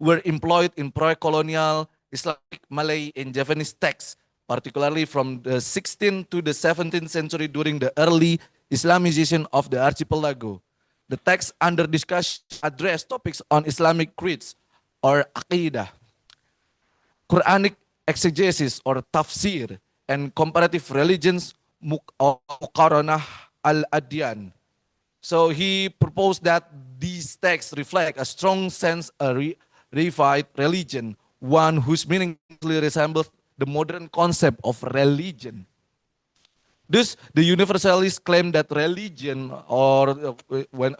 were employed in pre-colonial Islamic, Malay, and Javanese texts, particularly from the 16th to the 17th century during the early Islamization of the archipelago. The texts under discussion address topics on Islamic creeds or aqidah, Quranic exegesis or tafsir, and comparative religions Muqaranah al-Adyan. So he proposed that these texts reflect a strong sense of reified religion, one whose meaning clearly resembles the modern concept of religion. Thus, the universalists claim that religion, or when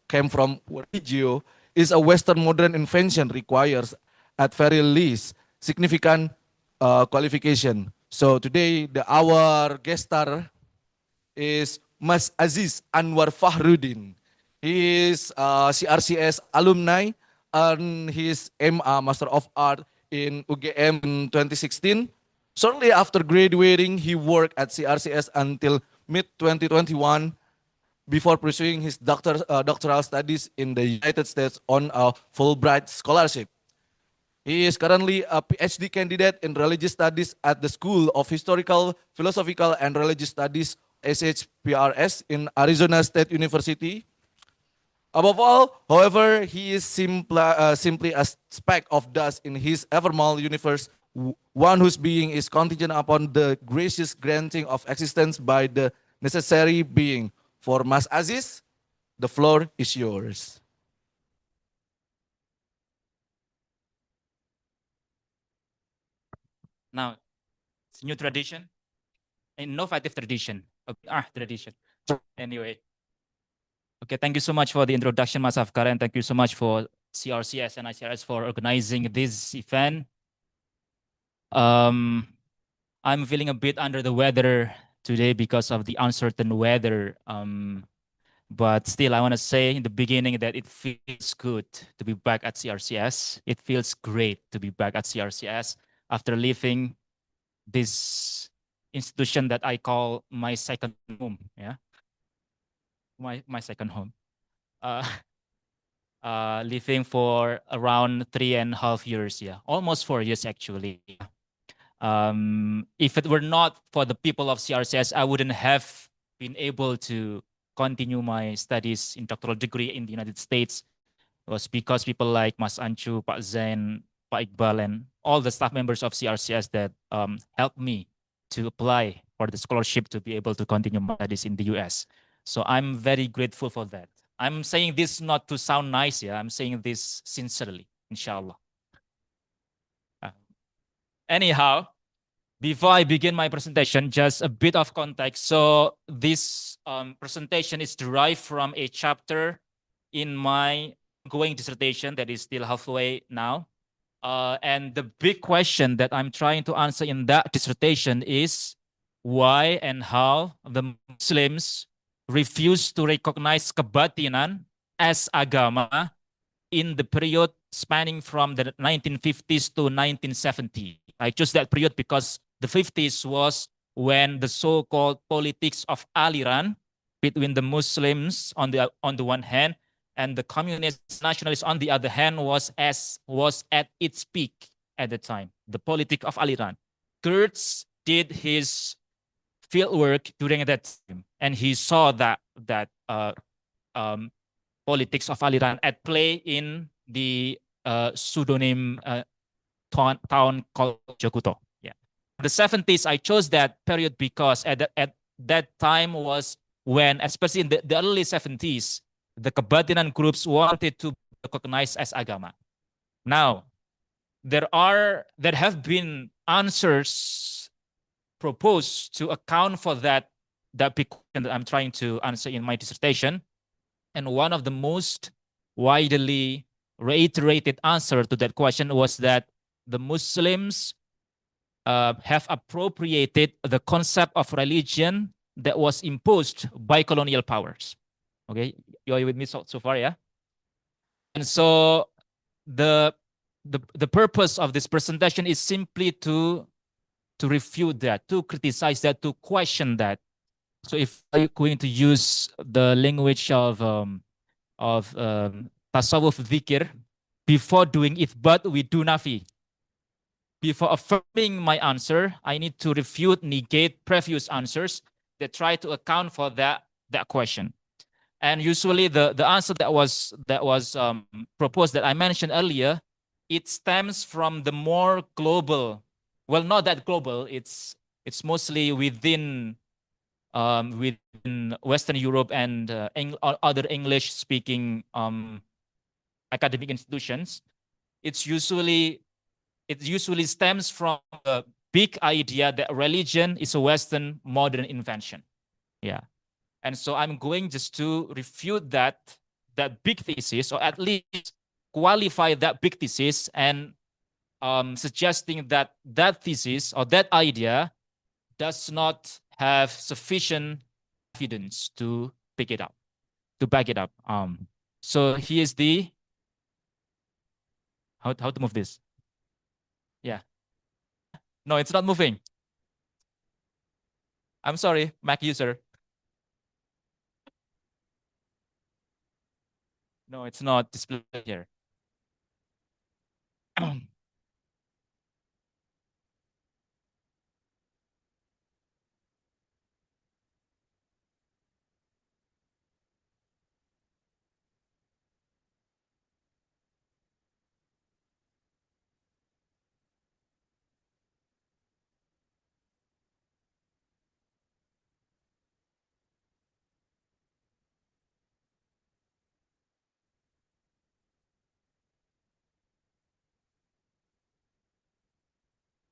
came from religio, is a Western modern invention, requires at very least significant qualification. So today, our guest star is Mas Aziz Anwar Fahrudin. He is CRCS alumni and his MA Master of Art in UGM in 2016. Shortly after graduating, he worked at CRCS until mid-2021 before pursuing his doctoral studies in the United States on a Fulbright scholarship. He is currently a PhD candidate in religious studies at the School of Historical, Philosophical, and Religious Studies, SHPRS, in Arizona State University. Above all, however, he is simply a speck of dust in his evermore universe, one whose being is contingent upon the gracious granting of existence by the necessary being. For Mas Aziz, the floor is yours. Now, it's a new tradition, innovative tradition, tradition. Anyway, okay, thank you so much for the introduction, Mas Afkar, and thank you so much for CRCS and ICRS for organizing this event. I'm feeling a bit under the weather today because of the uncertain weather. But still, I want to say in the beginning that it feels good to be back at CRCS. It feels great to be back at CRCS after leaving this institution that I call my second home. Yeah, my second home. Living for around 3.5 years. Yeah, almost 4 years actually. If it were not for the people of CRCS, I wouldn't have been able to continue my studies in doctoral degree in the United States. It was because people like Mas Anchu, Pak Zain, Pak Iqbal, and all the staff members of CRCS that helped me to apply for the scholarship to be able to continue my studies in the US. So I'm very grateful for that. I'm saying this not to sound nice, yeah. I'm saying this sincerely, inshallah. Anyhow, before I begin my presentation, just a bit of context. So this presentation is derived from a chapter in my ongoing dissertation that is still halfway now. And the big question that I'm trying to answer in that dissertation is why and how the Muslims refuse to recognize kebatinan as agama in the period spanning from the 1950s to 1970. I chose that period because the 50s was when the so-called politics of aliran between the Muslims on the one hand and the communist nationalists on the other hand was at its peak at the time. The politics of aliran. Kurtz did his field work during that time, and he saw that politics of aliran at play in the pseudonym town called Jokuto. Yeah, the 70s. I chose that period because at that time was when, especially in the early 70s, the kebatinan groups wanted to be recognized as agama. Now, there have been answers proposed to account for that big question that I'm trying to answer in my dissertation. And one of the most widely reiterated answer to that question was that the Muslims have appropriated the concept of religion that was imposed by colonial powers. Okay, you are with me so far, yeah? And so the purpose of this presentation is simply to refute that, to criticize that, to question that. So if I'm going to use the language of tasawwuf dhikr, before doing ithbat, we do nafi. Before affirming my answer, I need to refute, negate previous answers that try to account for that question. And usually the answer that was proposed that I mentioned earlier, it stems from the more global, well, not that global, it's mostly within Western Europe and other English speaking academic institutions. It usually stems from the big idea that religion is a Western modern invention. Yeah. And so I'm going just to refute that big thesis, or at least qualify that big thesis, and suggesting that thesis or that idea does not have sufficient evidence to back it up. So here's the how to move this. Yeah. No, it's not moving. I'm sorry, Mac user. No, it's not displayed here.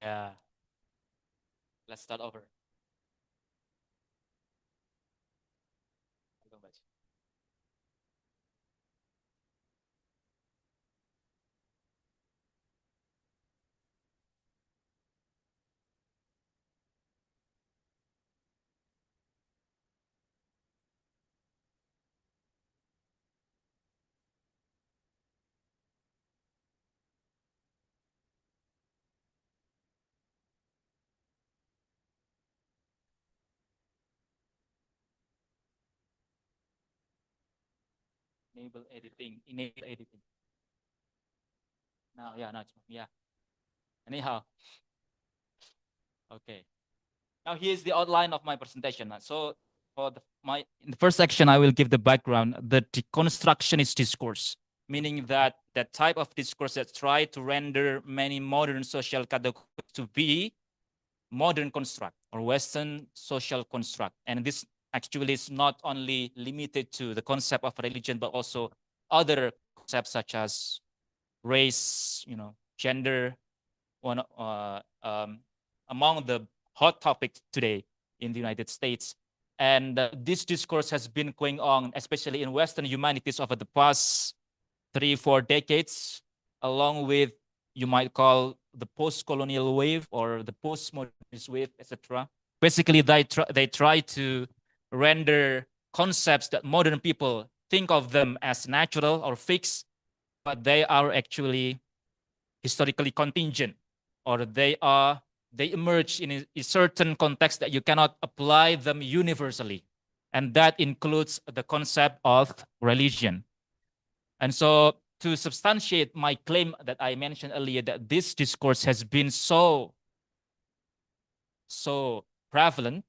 Yeah. Let's start over. Enable editing. Now, yeah. Anyhow, okay. Now here's the outline of my presentation. So for in the first section, I will give the background, the deconstructionist discourse, meaning that type of discourse that try to render many modern social categories to be modern construct or Western social construct. And this actually is not only limited to the concept of religion, but also other concepts such as race, gender, among the hot topics today in the United States. And this discourse has been going on, especially in Western humanities, over the past 3-4 decades, along with, you might call, the post-colonial wave or the postmodernist wave, etc. Basically, they try to render concepts that modern people think of them as natural or fixed, but they are actually historically contingent, or they emerge in a certain context that you cannot apply them universally. And that includes the concept of religion. And so to substantiate my claim that I mentioned earlier, that this discourse has been so prevalent,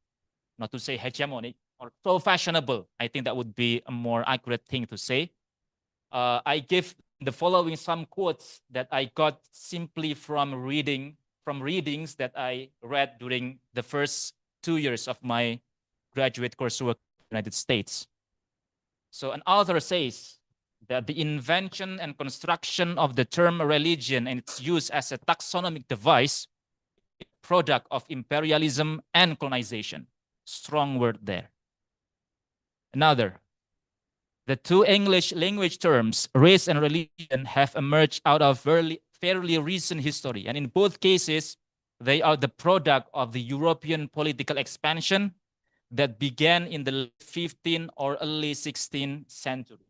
not to say hegemonic, or so fashionable, I think that would be a more accurate thing to say. I give the following some quotes that I got simply from readings that I read during the first 2 years of my graduate coursework in the United States. So an author says that the invention and construction of the term religion and its use as a taxonomic device is a product of imperialism and colonization. Strong word there. Another, the two English language terms, race and religion, have emerged out of fairly recent history. And in both cases, they are the product of the European political expansion that began in the 15th or early 16th century.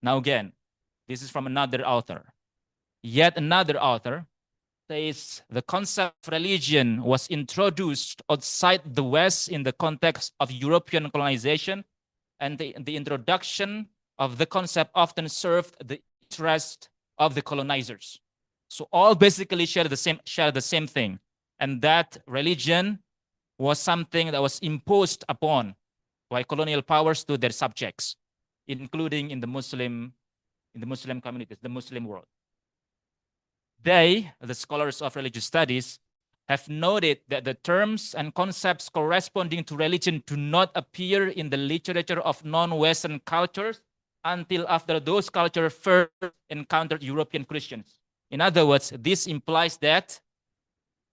Now again, this is from another author. Yet another author says the concept of religion was introduced outside the West in the context of European colonization, and the introduction of the concept often served the interest of the colonizers. So all basically share the same thing, and that religion was something that was imposed upon by colonial powers to their subjects, including in the Muslim communities, the Muslim world. They, the scholars of religious studies, have noted that the terms and concepts corresponding to religion do not appear in the literature of non-Western cultures until after those cultures first encountered European Christians. In other words, this implies that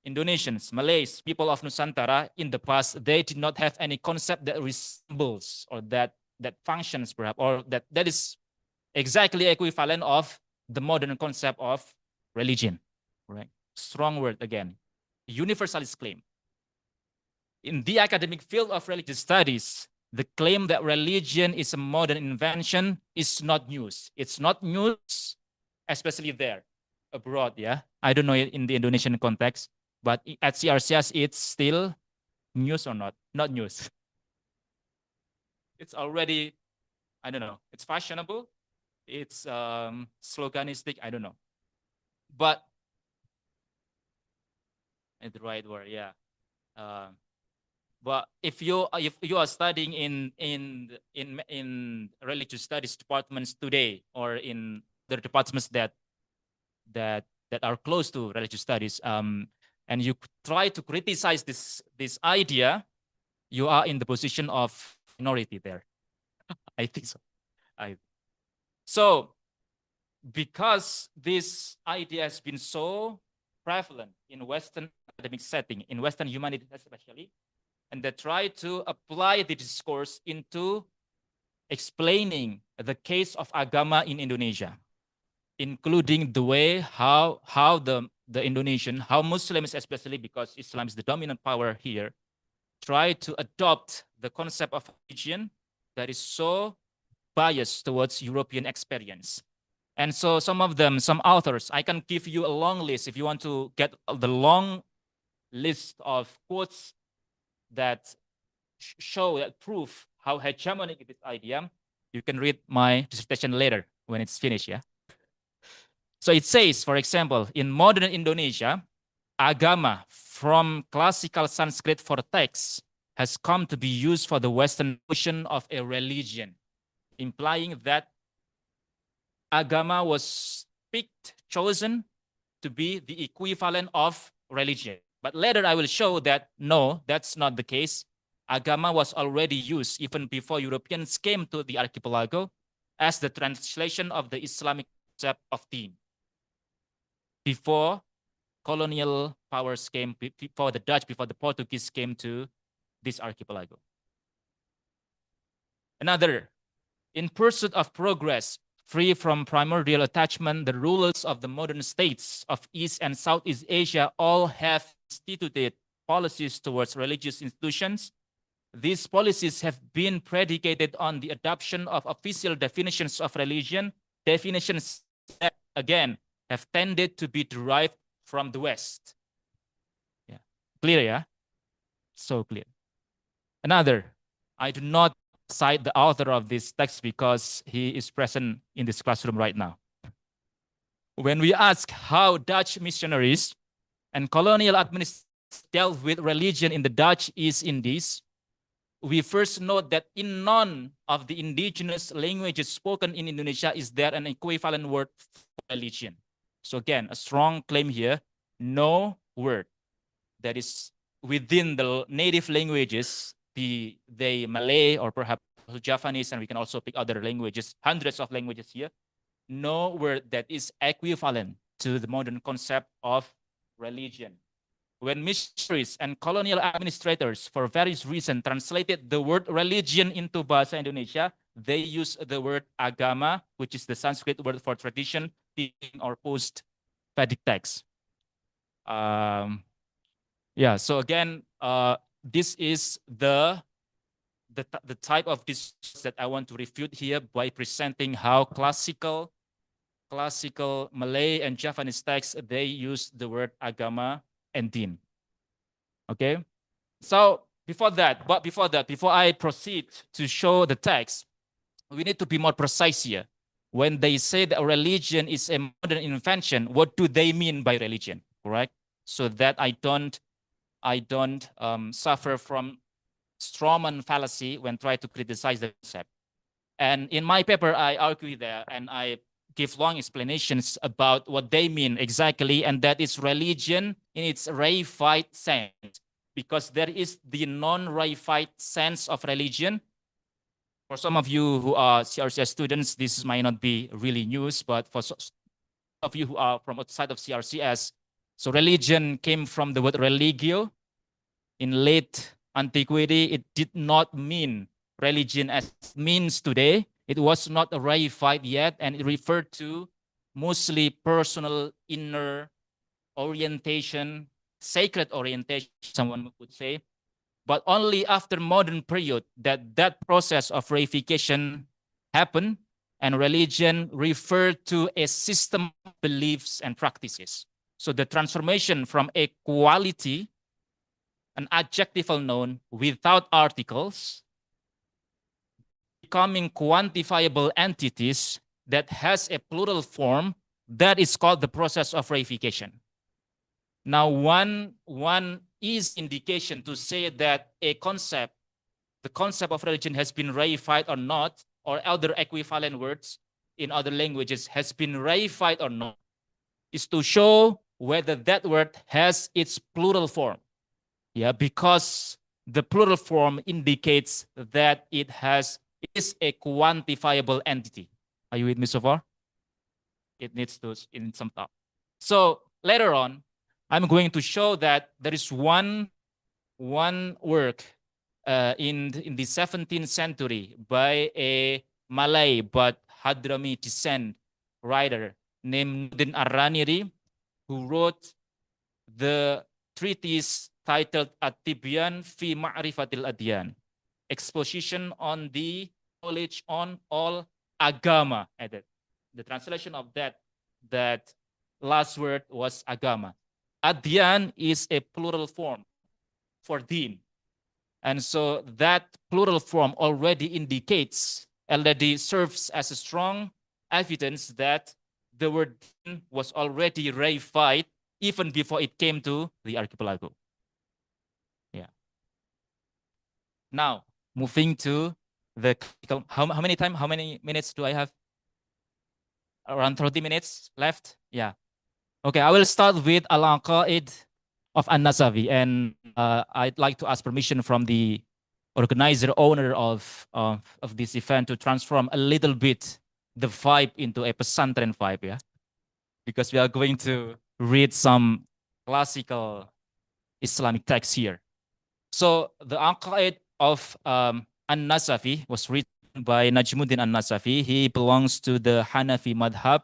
Indonesians, Malays, people of Nusantara in the past, they did not have any concept that resembles or that functions perhaps, or that is exactly equivalent of the modern concept of religion, right? Strong word again. Universalist claim. In the academic field of religious studies, the claim that religion is a modern invention is not news. It's not news, especially there, abroad, yeah? I don't know in the Indonesian context, but at CRCS, it's still news or not? Not news. It's already, I don't know, it's fashionable, it's sloganistic, I don't know. But it's the right word, yeah. But if you are studying in religious studies departments today, or in the departments that are close to religious studies, and you try to criticize this idea, you are in the position of minority there. I think so. So because this idea has been so prevalent in Western academic setting, in Western humanities especially, and they try to apply the discourse into explaining the case of agama in Indonesia, including the way how the Indonesian, how Muslims especially, because Islam is the dominant power here, try to adopt the concept of religion that is so biased towards European experience. And so some authors, I can give you a long list if you want to get the long list of quotes that show, that prove how hegemonic this idea. You can read my dissertation later when it's finished, yeah? So it says, for example, in modern Indonesia, agama from classical Sanskrit for text has come to be used for the Western notion of a religion, implying that agama was chosen to be the equivalent of religion. But later I will show that no, that's not the case. Agama was already used even before Europeans came to the archipelago as the translation of the Islamic concept of deen. Before colonial powers came, before the Dutch, before the Portuguese came to this archipelago. Another, in pursuit of progress, free from primordial attachment, the rulers of the modern states of East and Southeast Asia all have instituted policies towards religious institutions. These policies have been predicated on the adoption of official definitions of religion, definitions that, again, have tended to be derived from the West. Yeah. Clear, yeah? So clear. Another, I do not cite the author of this text because he is present in this classroom right now. When we ask how Dutch missionaries and colonial administrators dealt with religion in the Dutch East Indies, we first note that in none of the indigenous languages spoken in Indonesia is there an equivalent word for religion. So again, a strong claim here, no word that is within the native languages, the Malay or perhaps Javanese, and we can also pick other languages, hundreds of languages here, no word that is equivalent to the modern concept of religion. When missionaries and colonial administrators, for various reasons, translated the word religion into Bahasa Indonesia, they use the word agama, which is the Sanskrit word for tradition, teaching, or post-Vedic text. Yeah, so again, this is the type of discourse that I want to refute here by presenting how classical Malay and Javanese texts, they use the word agama and deen. Okay, so before I proceed to show the text, we need to be more precise here. when they say that religion is a modern invention, what do they mean by religion, correct? So that I don't suffer from strawman fallacy when trying to criticize the concept. And in my paper, I argue there and I give long explanations about what they mean exactly, and that is religion in its reified sense, because there is the non-reified sense of religion. For some of you who are CRCS students, this might not be really news, but for some of you who are from outside of CRCS, so religion came from the word religio. In late antiquity, it did not mean religion as it means today. It was not reified yet, and it referred to mostly personal inner orientation, sacred orientation, someone would say. But only after modern period that process of reification happened, and religion referred to a system of beliefs and practices. So the transformation from a quality, an adjectival noun without articles, becoming quantifiable entities that has a plural form, that is called the process of reification. Now, one is indication to say that a concept, the concept of religion has been reified or not, or other equivalent words in other languages has been reified or not, is to show whether that word has its plural form. Yeah, because the plural form indicates that it is a quantifiable entity. Are you with me so far? It needs to in some thought. So later on, I'm going to show that there is one work in the 17th century by a Malay but Hadrami descent writer named Nuruddin Ar-Raniri, who wrote the treatise titled At-Tibyan fi Ma'rifatil Adyan, exposition on the knowledge on all agama. Added. The translation of that last word was agama. Adyan is a plural form for deen. And so that plural form already indicates, already serves as a strong evidence that the word deen was already reified even before it came to the archipelago. Yeah. Now, moving to the how many minutes do I have? Around 30 minutes left? Yeah. Okay, I will start with Al-Aqaid of An-Nasafi, and I'd like to ask permission from the organizer, owner of this event to transform a little bit the vibe into a pesantren vibe, yeah? Because we are going to read some classical Islamic texts here. So the Aqaid of An-Nasafi was written by Najmuddin An-Nasafi. He belongs to the Hanafi madhab.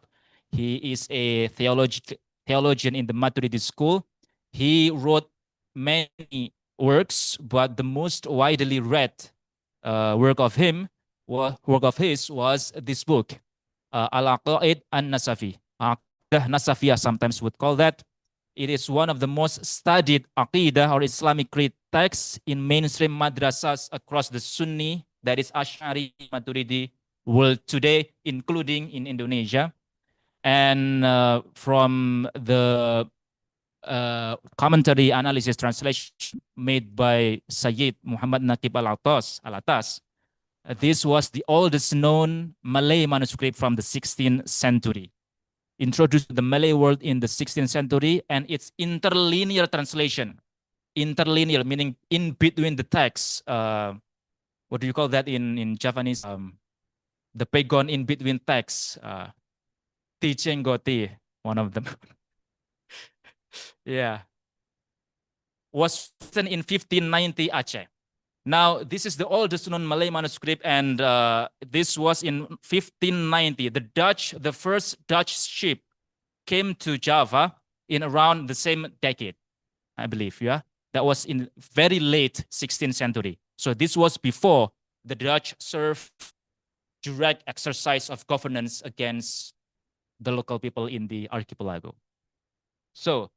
He is a theologian in the Maturidi school. He wrote many works, but the most widely read work of his was this book, Al-Aqaid An-Nasafi. Aqidah Nasafiyah sometimes would call that. It is one of the most studied Aqidah or Islamic creed texts in mainstream madrasas across the Sunni, that is Ash'ari, Maturidi world today, including in Indonesia. And from the commentary, analysis, translation made by Sayyid Muhammad Naqib Al-Atas, this was the oldest known Malay manuscript from the 16th century. Introduced to the Malay world in the 16th century, and its interlinear translation. Interlinear meaning in between the texts. What do you call that in Japanese? The pegon in between texts. Ticenggoti, one of them. Yeah. Was written in 1590 Aceh. Now, this is the oldest known Malay manuscript, and this was in 1590. The first Dutch ship came to Java in around the same decade, I believe, yeah? That was in very late 16th century. So this was before the Dutch served direct exercise of governance against the local people in the archipelago. So,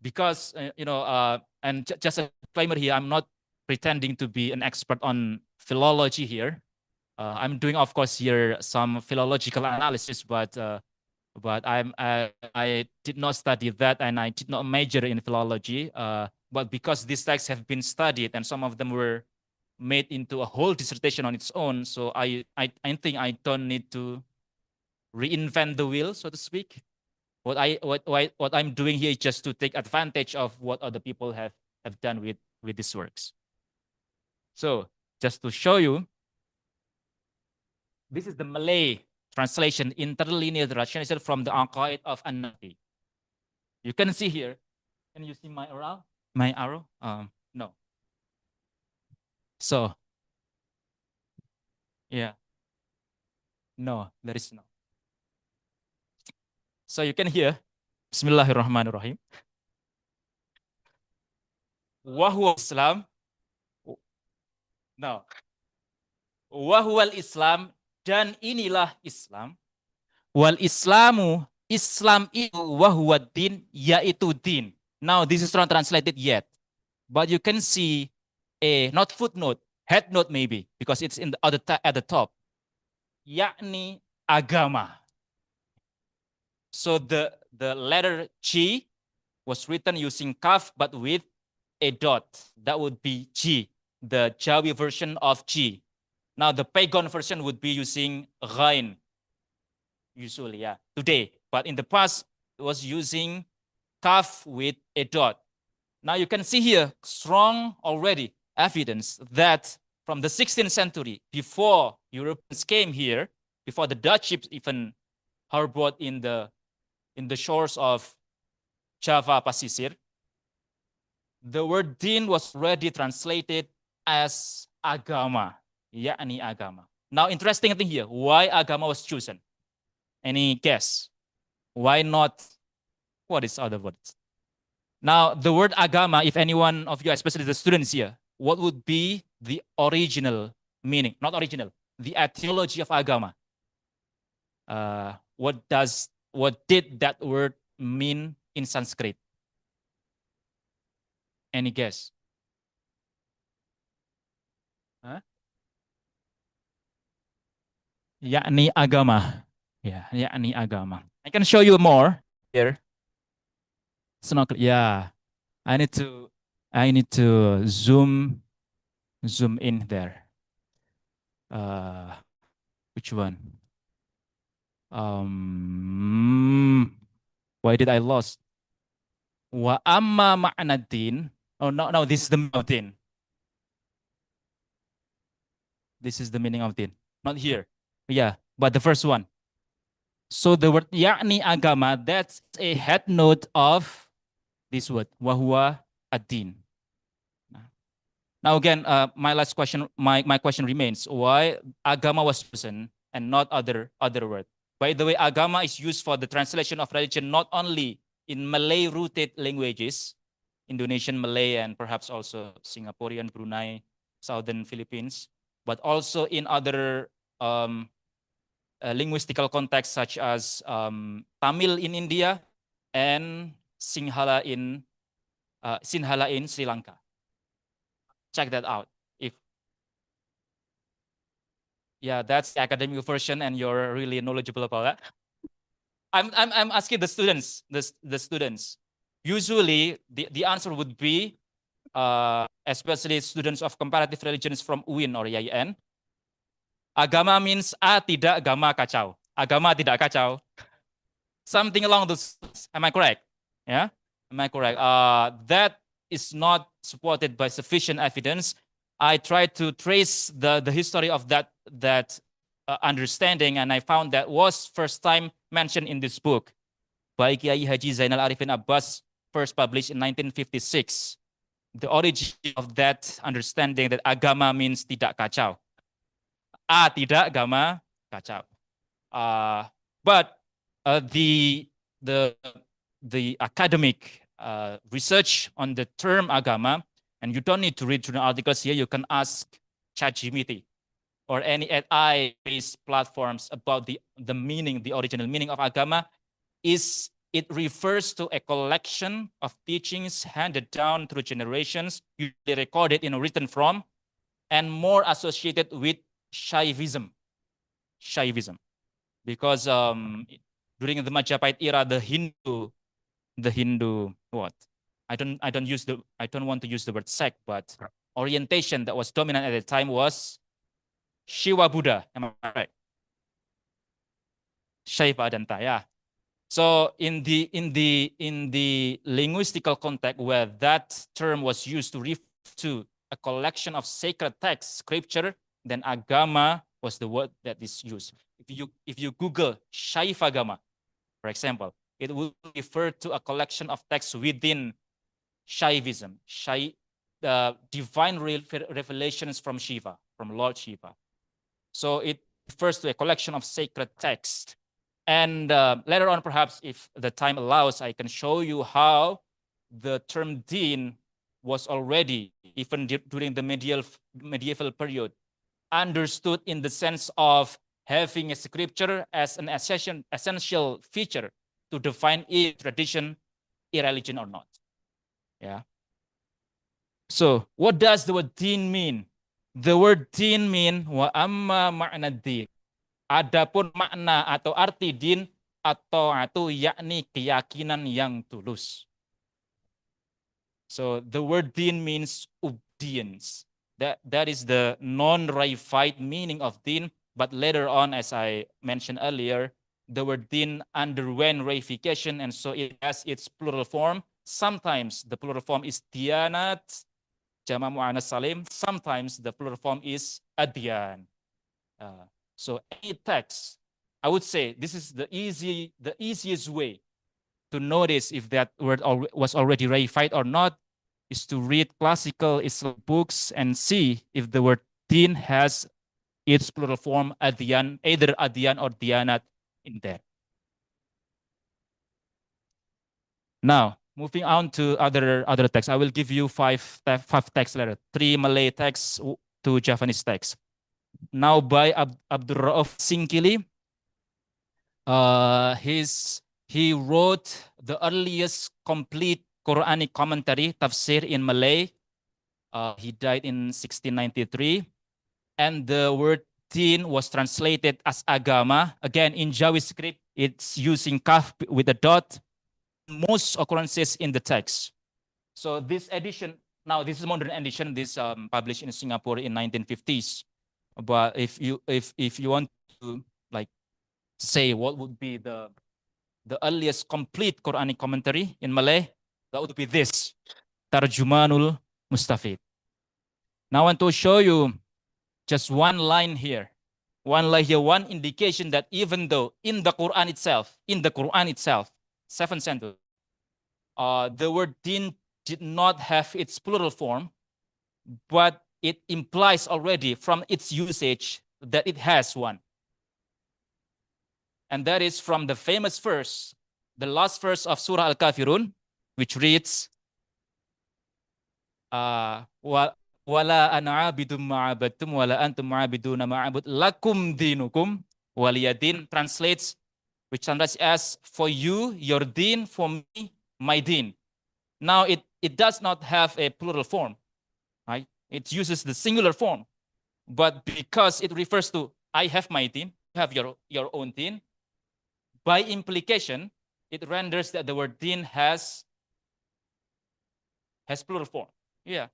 because, and just a disclaimer here, I'm not pretending to be an expert on philology here. I'm doing, of course, here some philological analysis, but I did not study that, and I did not major in philology. But because these texts have been studied and some of them were made into a whole dissertation on its own, so I think I don't need to reinvent the wheel, so to speak. What I'm doing here is just to take advantage of what other people have done with these works. So just to show you, this is the Malay translation, interlinear translation from the Aqaid of An-Nafi. You can see here. Can you see my arrow? My arrow? No. So, yeah. No, there is no. So you can hear. Bismillahirrahmanirrahim. Wahwa Islam. No. Wahwal Islam, dan inilah Islam. Wal Islamu, Islam itu wahwa din, yaitu din. Now this is not translated yet, but you can see a not footnote, head note maybe, because it's in the at the top. Yakni agama. So the letter G was written using kaf but with a dot. That would be G, the Jawi version of G. Now the pagan version would be using ghain, usually, yeah, today. But in the past, it was using kaf with a dot. Now you can see here strong already evidence that from the 16th century, before Europeans came here, before the Dutch ships even harbored in the shores of Java Pasisir, the word din was already translated as agama, yakni agama. Now, interesting thing here, why agama was chosen? Any guess? Why not? What is other words? Now, the word agama, if any one of you, especially the students here, what would be the original meaning? Not original, the etymology of agama. What did that word mean in Sanskrit? Any guess? Huh? Yakni agama. Yeah, yakni agama. I can show you more here. It's not clear. Yeah, I need to zoom in there. Which one? Why did I lost? Wa amma ma'na din. Oh, no, this is the meaning of din. This is the meaning of din. Not here. Yeah, but the first one. So the word yakni agama, that's a head note of this word, wahwa ad-din. Now again, my last question, my question remains, why agama was chosen and not other word? By the way, agama is used for the translation of religion not only in Malay-rooted languages, Indonesian Malay and perhaps also Singaporean, Brunei, Southern Philippines, but also in other linguistical contexts such as Tamil in India and Sinhala in Sri Lanka. Check that out. Yeah, that's the academic version, and you're really knowledgeable about that. I'm asking the students, the students. Usually, the answer would be, especially students of comparative religions from UIN or IAIN. Agama means tidak agama kacau. Agama tidak kacau. Something along those. Am I correct? Yeah, am I correct? That is not supported by sufficient evidence. I tried to trace the history of that understanding, and I found that was first time mentioned in this book by Kiai Haji Zainal Arifin Abbas, first published in 1956. The origin of that understanding that agama means tidak kacau. Tidak agama kacau. But the academic research on the term agama, and you don't need to read through the articles here, you can ask ChatGPT or any AI-based platforms about the meaning, the original meaning of agama. It refers to a collection of teachings handed down through generations, usually recorded in a written form, and more associated with Shaivism. Shaivism. Because during the Majapahit era, the Hindu what? I don't want to use the word sect, but orientation that was dominant at the time was Shiva Buddha. Am I right? Shaiva Adanta, yeah. So in the linguistical context where that term was used to refer to a collection of sacred texts, scripture, then agama was the word that is used. If you Google Shaiva Agama, for example, it will refer to a collection of texts within Shaivism, divine revelations from Shiva, from Lord Shiva. So it refers to a collection of sacred texts. And later on, perhaps, if the time allows, I can show you how the term deen was already, even during the medieval period, understood in the sense of having a scripture as an essential feature to define a tradition, a religion or not. Yeah. So what does the word deen mean? The word deen mean wa amma ma'na din. Adapun makna atau arti din atau yakni keyakinan yang tulus. So the word din means obedience. That is the non-reified meaning of din, but later on, as I mentioned earlier, the word din underwent reification, and so it has its plural form. Sometimes the plural form is diyanat, jama' mu'annas salim. Sometimes the plural form is adyan. So any text, I would say this is the easiest way to notice if that word was already reified or not, is to read classical Islam books and see if the word din has its plural form adyan, either adyan or diyanat in there. Now, moving on to other texts, I will give you five texts later, 3 Malay texts, 2 Javanese texts. Now by Abdul Rauf Singkili, he wrote the earliest complete Quranic commentary, tafsir in Malay. He died in 1693. And the word din was translated as agama. Again, in Jawi script, it's using kaf with a dot. Most occurrences in the text. So this edition, now this is modern edition, this published in Singapore in 1950s. But if you want to like say what would be the earliest complete Quranic commentary in Malay, that would be this, Tarjumanul Mustafid. Now I want to show you just one line here. One line here, one indication that even though in the Quran itself, 7th century, the word din did not have its plural form, but it implies already from its usage that it has one. And that is from the famous verse, the last verse of Surah Al-Kafirun, which reads, wala ana abidum ma'abadtum wala antum ma'abiduna ma'abud lakum dinukum waliyadin, translates, which translates as, for you, your din, for me, my din. Now it does not have a plural form, right? It uses the singular form, but because it refers to I have my din, you have your own din, by implication, it renders that the word din has plural form. Yeah.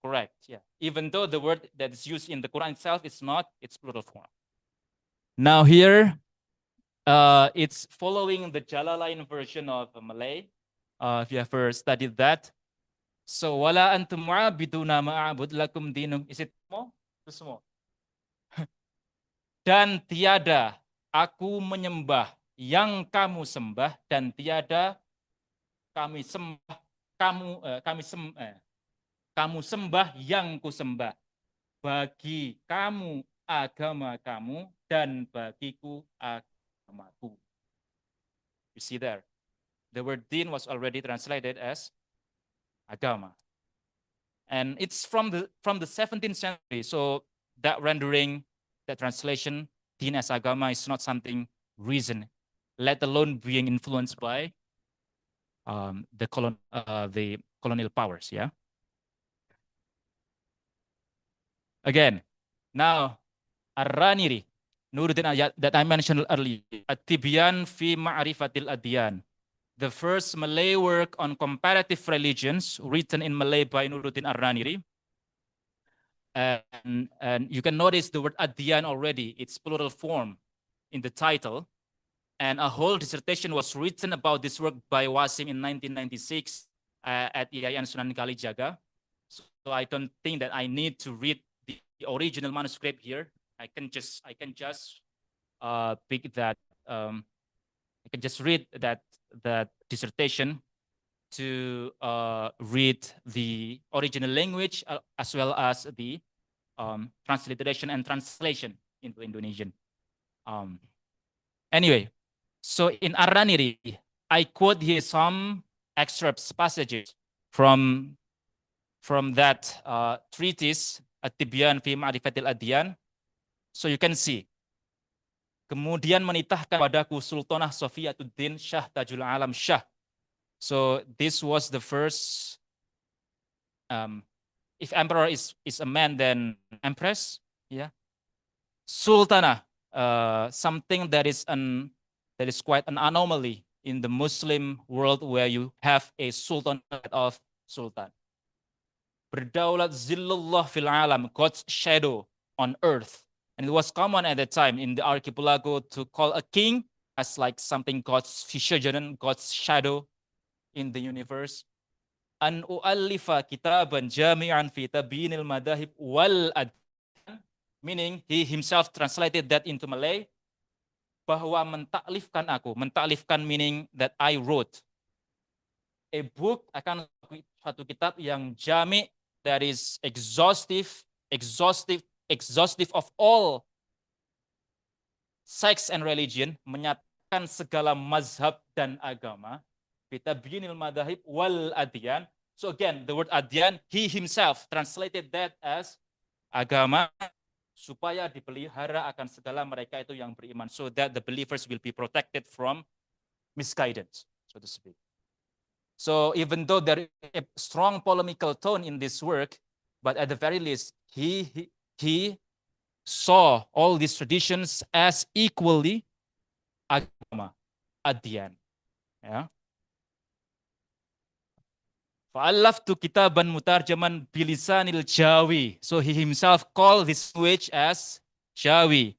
Correct. Yeah. Even though the word that is used in the Quran itself is not its plural form. Now here, it's following the Jalalain version of Malay. If you ever studied that. So wala antum mu'abiduna ma'abud lakum dinum. Is it mo? Itu semua. Dan tiada aku menyembah yang kamu sembah, dan tiada kami sembah kamu sembah yang ku sembah. Bagi kamu agama kamu dan bagiku agamaku. You see there, the word din was already translated as agama, and it's from the 17th century. So that rendering, that translation, din as agama, is not something recent, let alone being influenced by the colonial powers. Yeah. Again, now Ar-Raniri, Nuruddin Ayat that I mentioned earlier, At-Tibyan fi Ma'rifatil Adyan, the first Malay work on comparative religions written in Malay by Nuruddin Ar-Raniri. And you can notice the word Adyan already, its plural form in the title. And a whole dissertation was written about this work by Wasim in 1996 at Yayan Sunan Kalijaga. So I don't think that I need to read the original manuscript here. I can just pick that. I can just read that dissertation to read the original language as well as the transliteration and translation into Indonesian. Anyway, so in Ar-Raniri, I quote here some excerpts, passages from that treatise At-Tibyan fi Ma'rifatil Adyan. So you can see. Kemudian menitahkan padaku Sultanah Sofiyatuddin Shah Tajul Alam Shah. So this was the first. If emperor is a man, then empress. Yeah. Sultanah, something that is quite an anomaly in the Muslim world, where you have a sultan of sultan. Berdaulat zillullah fil alam, God's shadow on earth. And it was common at that time in the archipelago to call a king as like something God's vision, God's shadow in the universe. An u'allifa kitaban jami'an fi tabinil madahib wal adyan, meaning he himself translated that into Malay, bahwa mentaklifkan aku, mentaklifkan meaning that I wrote a book, akan satu kitab yang jami', that is exhaustive of all sex and religion, menyatakan segala mazhab dan agama, fitabinil madahib wal adyan. So again, the word adyan, he himself translated that as agama, supaya dipelihara akan segala mereka itu yang beriman, so that the believers will be protected from misguidance, so to speak. So even though there is a strong polemical tone in this work, but at the very least, he saw all these traditions as equally agama, adyan. Yeah. Fa'allaftu kitaban mutarjaman bilisanil Jawi. So he himself called this language as Jawi.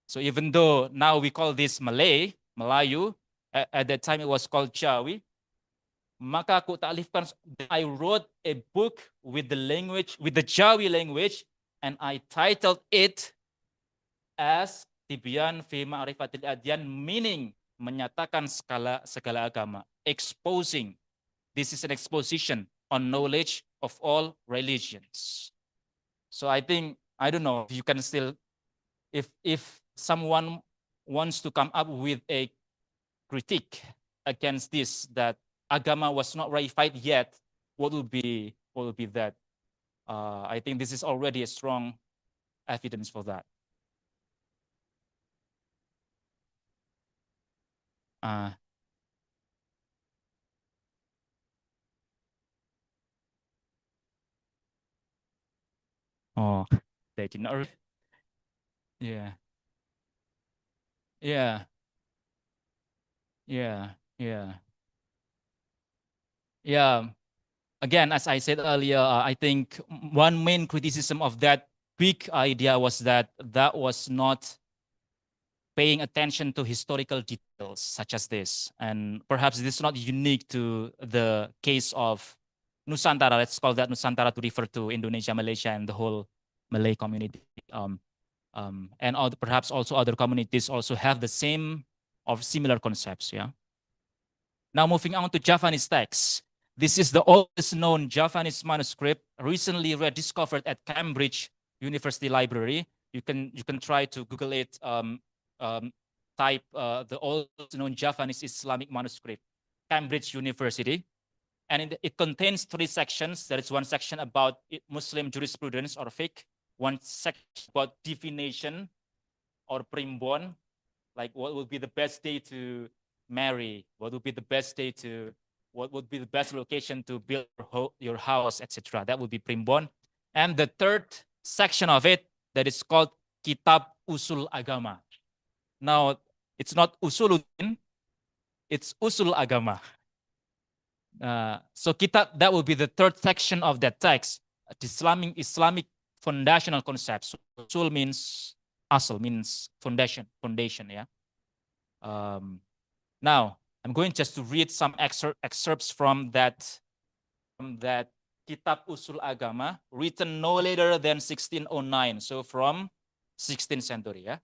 So even though now we call this Melayu, at that time it was called Jawi. Maka aku ta'lifkan, I wrote a book with the Jawi language, and I titled it as Tibyan fi Ma'rifatil Adyan, meaning menyatakan segala agama, exposing. This is an exposition on knowledge of all religions. So I think, I don't know if you can still, if someone wants to come up with a critique against this, that agama was not reified yet, what will be that? I think this is already a strong evidence for that. Oh, they did not. Yeah. Yeah. Yeah. Yeah. Yeah. Again, as I said earlier, I think one main criticism of that big idea was that was not paying attention to historical details such as this. And perhaps this is not unique to the case of Nusantara. Let's call that Nusantara to refer to Indonesia, Malaysia, and the whole Malay community. And perhaps also other communities also have the same or similar concepts. Yeah. Now moving on to Javanese texts. This is the oldest known Javanese manuscript, recently rediscovered at Cambridge University Library. You can try to Google it. Type the oldest known Javanese Islamic manuscript, Cambridge University, and it contains 3 sections. There is one section about Muslim jurisprudence or fiqh, one section about divination or primbon, like what would be the best day to marry, what would be the best location to build your house, etc. That would be primbon. And the third section of it that is called Kitab Usul Agama. Now, it's not Usuluddin, it's Usul Agama. So kitab, that will be the third section of that text. Islamic foundational concepts. Usul means asal, means foundation, yeah. Now, I'm going just to read some excerpts from that Kitab Usul Agama, written no later than 1609. So from 16th century, yeah.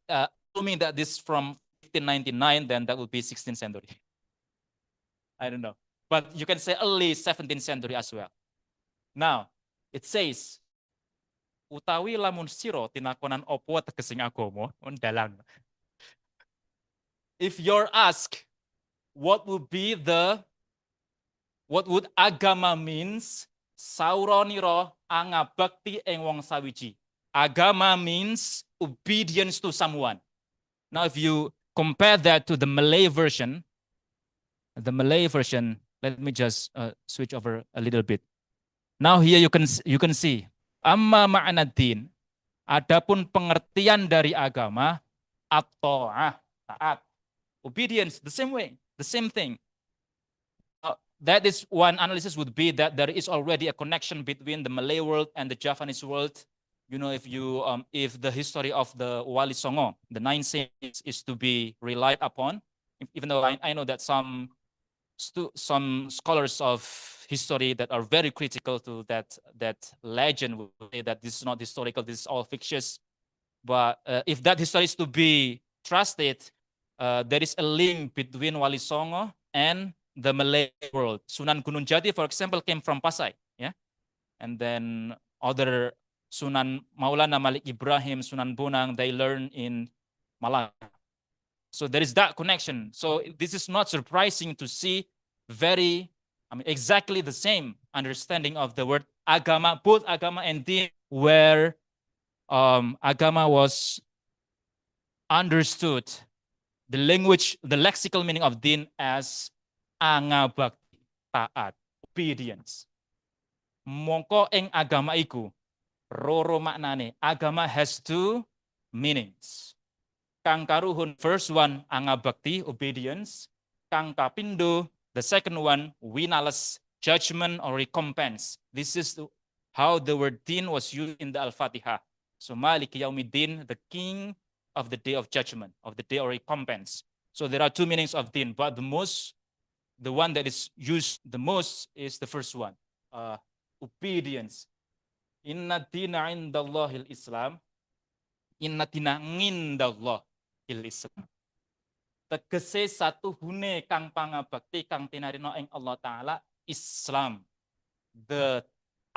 Assuming that this from 1599, then that would be 16th century. I don't know. But you can say early 17th century as well. Now, it says, utawi lamun siro tinakonan opo tegesing agomo, dalang. If you're asked, what would agama means? Sauroniro angabakti eng wong sawiji. Agama means obedience to someone. Now, if you compare that to the Malay version, let me just switch over a little bit. Now here you can see, amma ma'na din, adapun pengertian dari agama, taat, obedience, the same way, the same thing. That is one analysis would be that there is already a connection between the Malay world and the Javanese world. You know, if the history of the Wali Songo, the 9 saints, is to be relied upon, even though I know that some scholars of history that are very critical to that legend will say that this is not historical, this is all fictitious. But if that history is to be trusted, there is a link between Wali Songo and the Malay world. Sunan Gunung Jati, for example, came from Pasai, yeah, and then other Sunan Maulana Malik Ibrahim, Sunan Bonang, they learn in Malaya. So there is that connection. So this is not surprising to see exactly the same understanding of the word agama, both agama and din, where agama was understood, the lexical meaning of din as angabakti, taat, obedience. Mongko ing agama iku, roro maknane, agama has 2 meanings. Kang karuhun, first one, angabakti, obedience. Kang kapindo, the second one, winales, judgment or recompense. This is how the word din was used in the Al-Fatihah. So Maliki Yaumiddin, the king of the day of judgment, of the day of recompense. So there are 2 meanings of din, but the one that is used the most is the first one, obedience. Inna dina indallahil Islam. Inna dina ngindallahil Islam. Tegese satu hune kang pangabakti kang tinarino ing Allah Ta'ala Islam. The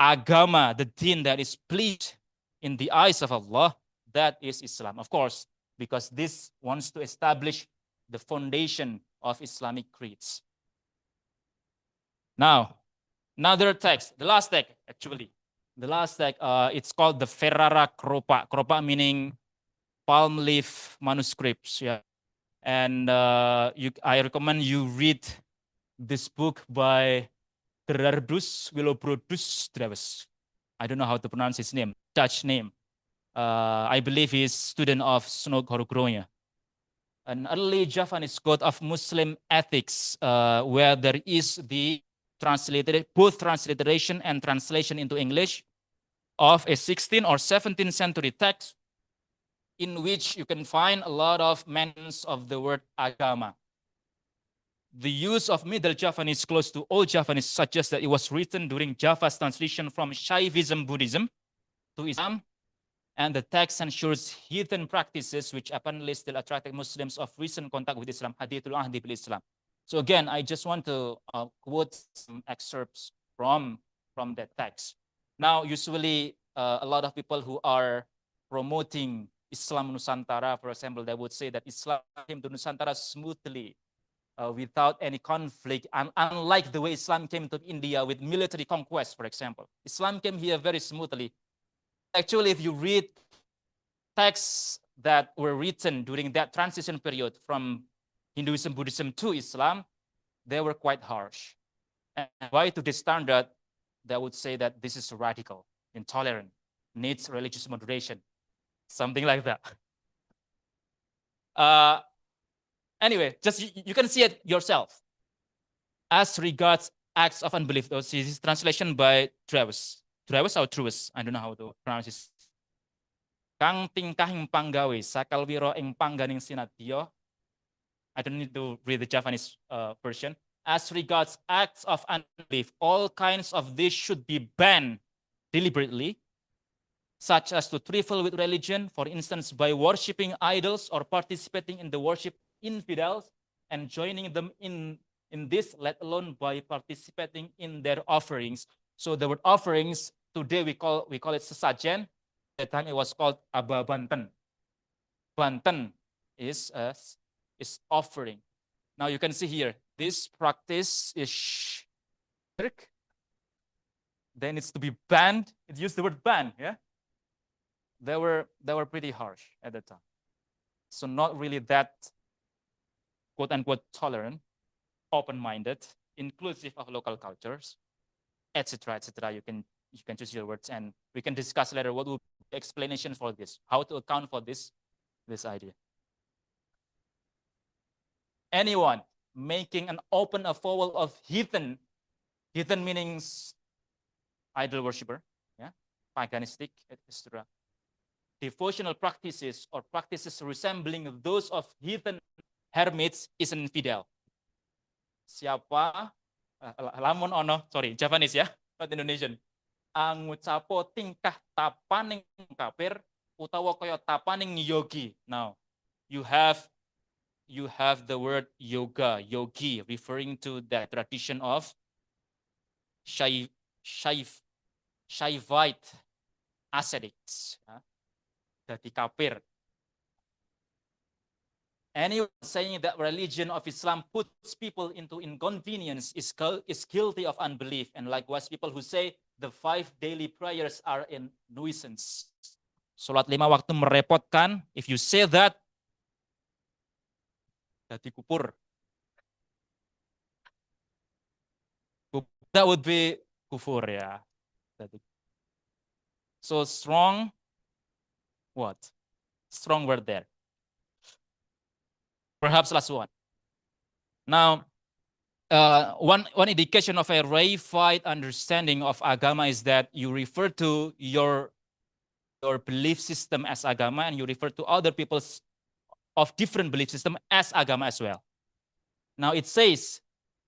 agama, the din that is pleased in the eyes of Allah, that is Islam. Of course, because this wants to establish the foundation of Islamic creeds. Now, another text, the last text actually. The last text, it's called the Ferrara Kropa. Kropa meaning palm leaf manuscripts, yeah. And I recommend you read this book by Gerardus Willobrodus Drewes. I don't know how to pronounce his name, Dutch name. I believe he's student of Snog Horogroonya. An early Javanese code of Muslim ethics, where there is the both transliteration and translation into English of a 16th or 17th century text, in which you can find a lot of mentions of the word agama. The use of Middle Javanese close to Old Javanese suggests that it was written during Java's transition from Shaivism Buddhism to Islam, and the text censures heathen practices which apparently still attracted Muslims of recent contact with Islam, hadithul ahdi bil Islam. So again, I just want to quote some excerpts from that text. Now, usually a lot of people who are promoting Islam Nusantara, for example, they would say that Islam came to Nusantara smoothly, without any conflict, and unlike the way Islam came to India with military conquest, for example. Islam came here very smoothly. Actually, if you read texts that were written during that transition period from Hinduism, Buddhism to Islam, they were quite harsh. And by today's standard, that would say that this is radical, intolerant, needs religious moderation, something like that. Anyway, just you can see it yourself. As regards acts of unbelief, this is translation by Travis. Travis or Truus, I don't know how to pronounce this. Kang tingkahing panggawe sakal wiro ing pangganing sinatyo. I don't need to read the Japanese version. As regards acts of unbelief, all kinds of this should be banned deliberately, such as to trifle with religion, for instance, by worshipping idols or participating in the worship infidels and joining them in this, let alone by participating in their offerings. So the word offerings, today we call it sesajen. At the time it was called aba banten. Banten is offering. Now you can see here, this practice is shirk. Then it's to be banned. It used the word ban, yeah? They were pretty harsh at the time. So not really that quote unquote tolerant, open-minded, inclusive of local cultures, etc., etc. You can choose your words, and we can discuss later what will be the explanation for this, how to account for this idea. Anyone making an open avowal of heathen meanings idol worshiper, yeah, paganistic, etc. Devotional practices or practices resembling those of heathen hermits is an infidel. Siapa, lamun ono, sorry, Japanese ya, not Indonesian. Ang ngucapo tingkah tapaning kafir utawa kaya tapaning yogi. Now, you have the word yogi, referring to the tradition of Shaivite ascetics. Dadi kafir. Anyone saying that religion of Islam puts people into inconvenience is guilty of unbelief. And likewise, people who say the 5 daily prayers are a nuisance. Salat 5 waktu merepotkan. If you say that, dadi kupur. That would be kufur, ya. So strong, what? Strong word there. Perhaps last one. Now, one indication of a reified understanding of agama is that you refer to your belief system as agama, and you refer to other people's of different belief system as agama as well. Now it says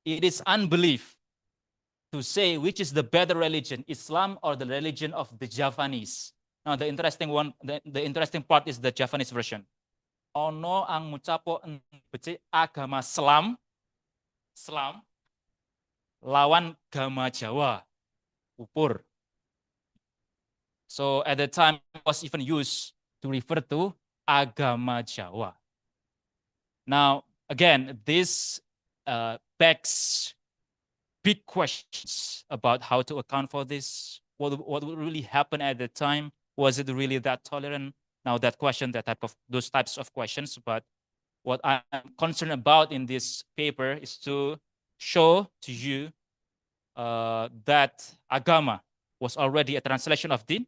it is unbelief to say which is the better religion, Islam or the religion of the Javanese. Now the interesting part is the Javanese version. Ono ang ngucapo becik agama Islam lawan agama Jawa, upur. So at the time it was even used to refer to agama Jawa. Now again, this begs big questions about how to account for this. What would really happen at the time? Was it really that tolerant? Now that question, those types of questions. But what I'm concerned about in this paper is to show to you that agama was already a translation of din,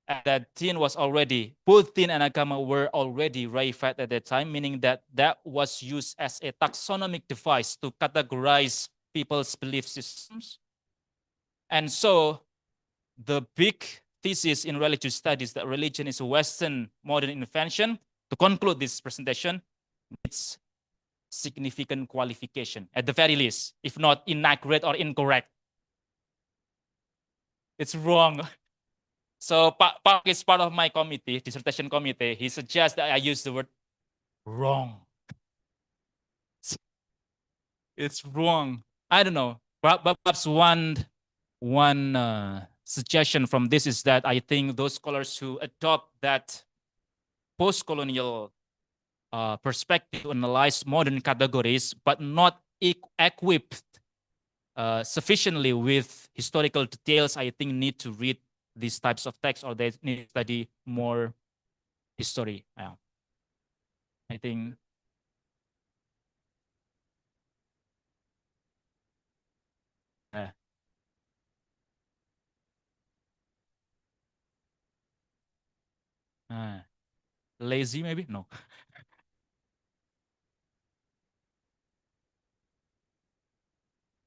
and that din was already, both din and agama were already reified at that time, meaning that was used as a taxonomic device to categorize people's belief systems. And so the big thesis in religious studies that religion is a Western modern invention, to conclude this presentation, it's significant qualification at the very least, if not inaccurate or incorrect. It's wrong. So Pak is part of my committee, dissertation committee. He suggests that I use the word wrong. It's wrong. I don't know. Perhaps one suggestion from this is that I think those scholars who adopt that post-colonial perspective to analyze modern categories, but not equipped sufficiently with historical details, I think need to read these types of texts, or they need to study more history. Yeah. I think. Lazy maybe? No.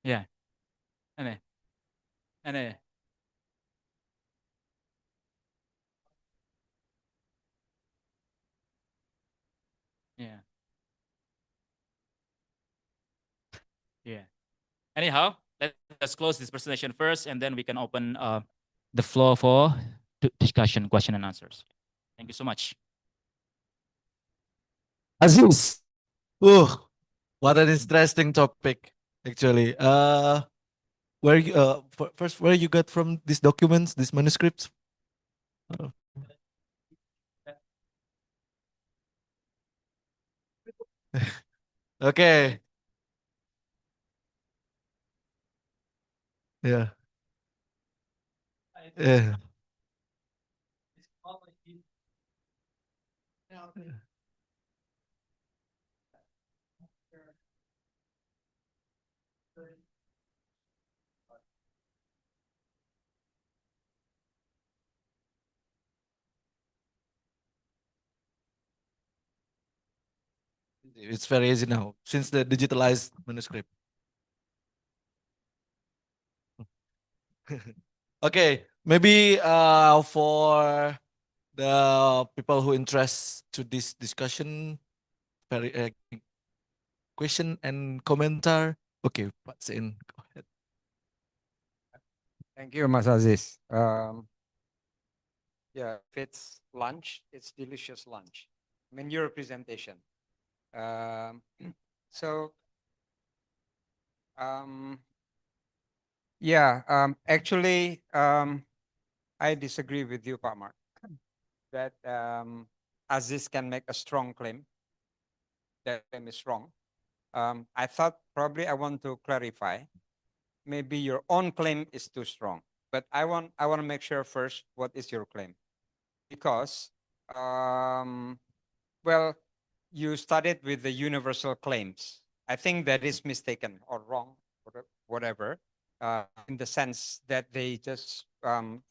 Yeah. Aneh. Aneh. Yeah. Yeah. Anyhow, let's close this presentation first, and then we can open the floor for discussion, question and answers. Thank you so much. Aziz. What an interesting topic, actually. First, where you got from these documents, these manuscripts? Uh, Okay. Yeah. Yeah. It's very easy now since the digitalized manuscript. Okay, maybe for the people who interest to this discussion, very question and komentar. Okay, Pak Sein, go ahead. Thank you, Mas Aziz. Yeah, if it's lunch, it's delicious lunch. I mean, your presentation. Um, so, um, yeah, actually, I disagree with you, Pak Mark, that Aziz can make a strong claim. That claim is wrong. I thought probably I want to clarify. Maybe your own claim is too strong, but I want to make sure first what is your claim, because well, you started with the universal claims. I think that is mistaken or wrong, whatever, in the sense that they just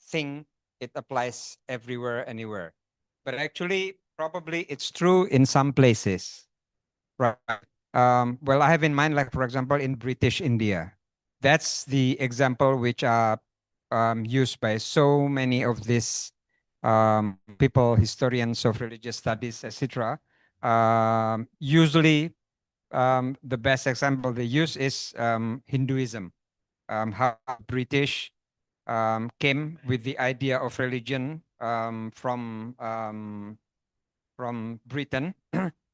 think it applies everywhere, anywhere. But actually, probably it's true in some places. Right. Well, I have in mind, like, for example, in British India. That's the example which are used by so many of these people, historians of religious studies, etc. Usually, the best example they use is Hinduism. How British came with the idea of religion from Britain,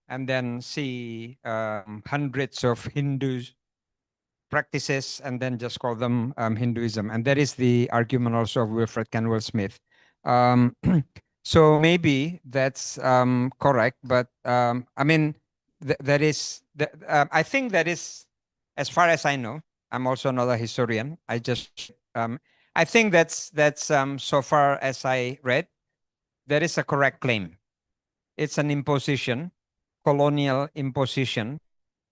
and then see hundreds of Hindus practices and then just call them Hinduism. And that is the argument also of Wilfred Canwell Smith. So maybe that's correct, but I mean, I think that is, as far as I know, I'm also not a historian. I think that's so far as I read, that is a correct claim. It's an imposition, colonial imposition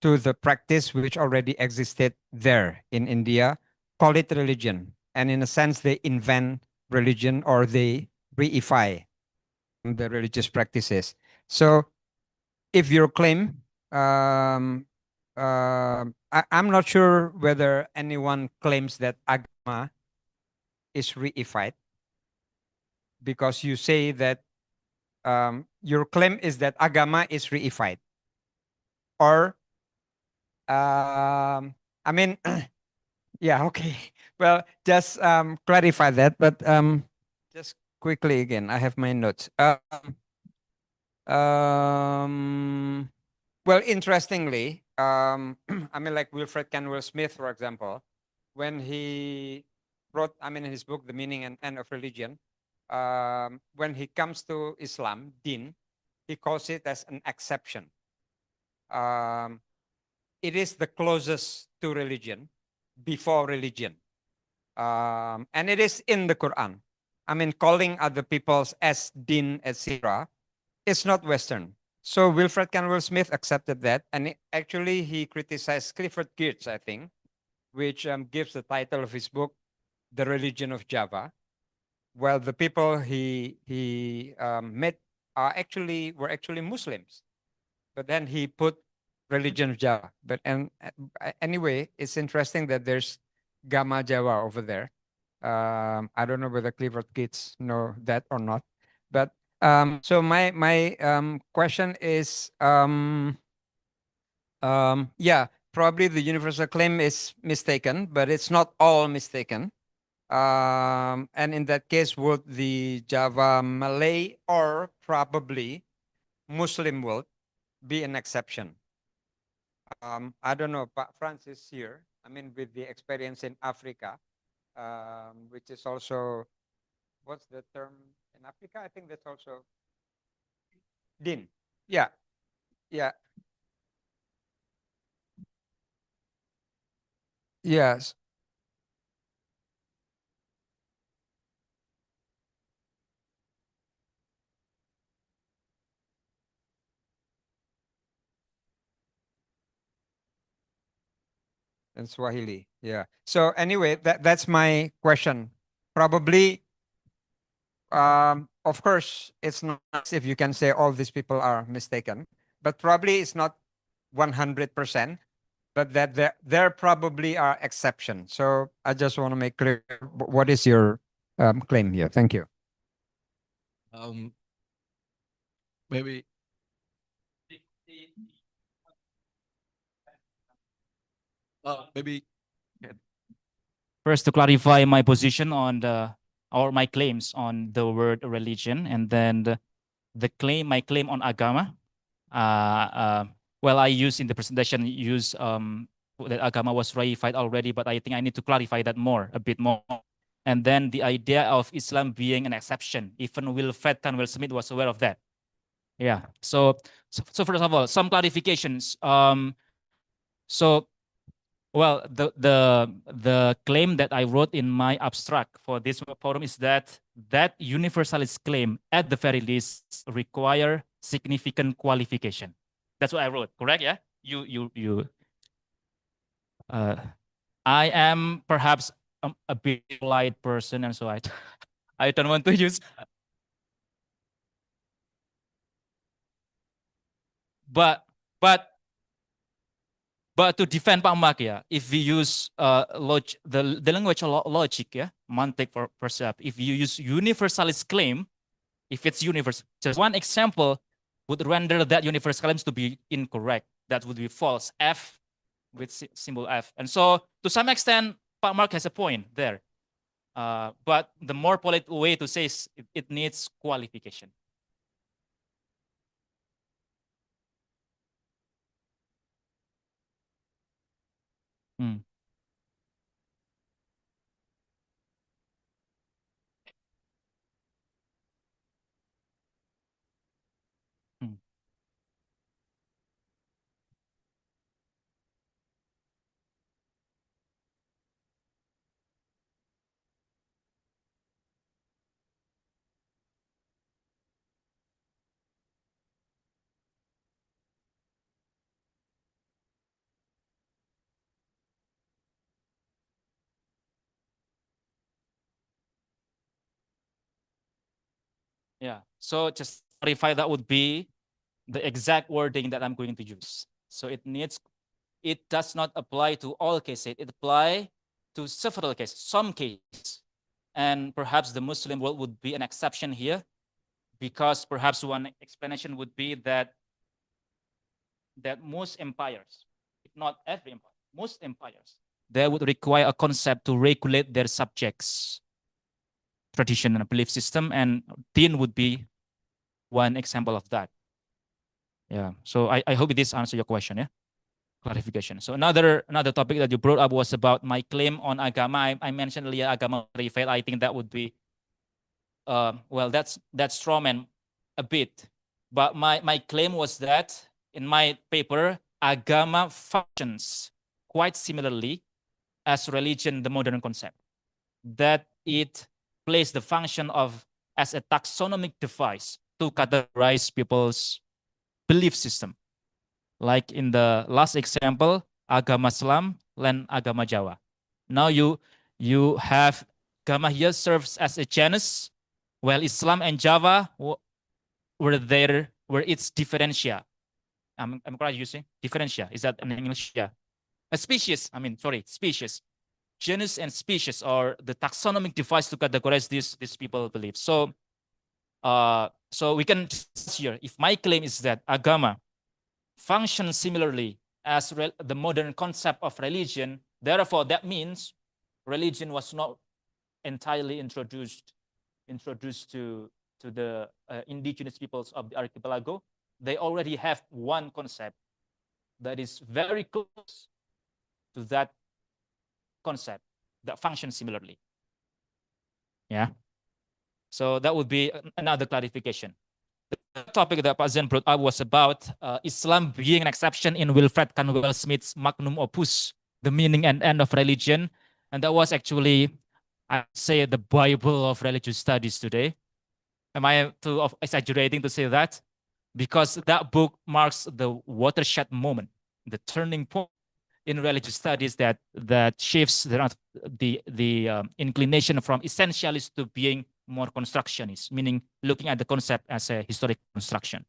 to the practice which already existed there in India, call it religion. And in a sense, they invent religion or they reify the religious practices. So if your claim, I'm not sure whether anyone claims that agama is reified, because you say that your claim is that agama is reified. Or, I mean, yeah, okay. Well, just clarify that, but just quickly again, I have my notes. Well, interestingly, I mean, like Wilfred Canwell Smith, for example, when he wrote, I mean, in his book, The Meaning and End of Religion, when he comes to Islam, din, he calls it as an exception. It is the closest to religion before religion. And it is in the Quran. I mean, calling other peoples as din, etc., it's not Western. So Wilfred Canwell Smith accepted that, and actually he criticized Clifford Geertz, I think, which gives the title of his book, The Religion of Java. Well, the people he met were actually Muslims. But then he put religion of Java. But anyway, it's interesting that there's Gama Jawa over there. I don't know whether Clifford kids know that or not. But so my question is, yeah, probably the universal claim is mistaken, but it's not all mistaken. And in that case, would the Java Malay or probably Muslim world be an exception? I don't know, but Francis here, I mean, with the experience in Africa, which is also, what's the term in Africa? I think that's also din. Yeah, yeah, yes. In Swahili. Yeah. So anyway, that's my question. Probably, of course, it's not as if you can say all these people are mistaken, but probably it's not 100%, but that there probably are exceptions. So I just want to make clear what is your claim here. Thank you. Maybe maybe First, to clarify my position on or my claims on the word religion, and then my claim on agama. Well, I use in the presentation that agama was reified already, but I think I need to clarify that a bit more. And then the idea of Islam being an exception, even Will Smith was aware of that. Yeah. So first of all, some clarifications. So well, the claim that I wrote in my abstract for this forum is that universalist claim at the very least require significant qualification. That's what I wrote, correct? Yeah. I am perhaps a bit polite person, and so I don't want to use. But to defend Pak Mak, yeah, if we use the language logic, yeah, mantik for percept, if you use universalist claim, if it's universal, just one example would render that universal claims to be incorrect. That would be false. F with symbol F. And so to some extent, Pak Mark has a point there. But the more polite way to say is it needs qualification. Hmm. Hmm. Yeah. So just clarify, that would be the exact wording that I'm going to use. So it does not apply to all cases. It applies to several cases, some cases. And perhaps the Muslim world would be an exception here, because perhaps one explanation would be that most empires, if not every empire, most empires, they would require a concept to regulate their subjects' tradition and belief system, and din would be one example of that. Yeah. So I hope this answers your question. Yeah. Clarification. So another topic that you brought up was about my claim on agama. I mentioned earlier agama reified. I think that would be well, that's strawman a bit. But my claim was that in my paper, agama functions quite similarly as religion, the modern concept, that it plays the function of as a taxonomic device to categorize people's belief system. Like in the last example, agama Islam and agama Jawa. Now you have agama here serves as a genus, while Islam and Java where it's differentia. I'm correct using differentia. Is that in English? Yeah. A species. Species. Genus and species are the taxonomic device to categorize these people believe. So we can here, if my claim is that agama functions similarly as the modern concept of religion, therefore that means religion was not entirely introduced to the indigenous peoples of the archipelago. They already have one concept that is very close to that concept that functions similarly. Yeah. So that would be another clarification. The topic that Pak Zen brought up was about Islam being an exception in Wilfred Canwell Smith's magnum opus, The Meaning and End of Religion. And that was actually, I'd say, the Bible of religious studies today. Am I too exaggerating to say that? Because that book marks the watershed moment, the turning point in religious studies that shifts the inclination from essentialist to being more constructionist, meaning looking at the concept as a historic construction.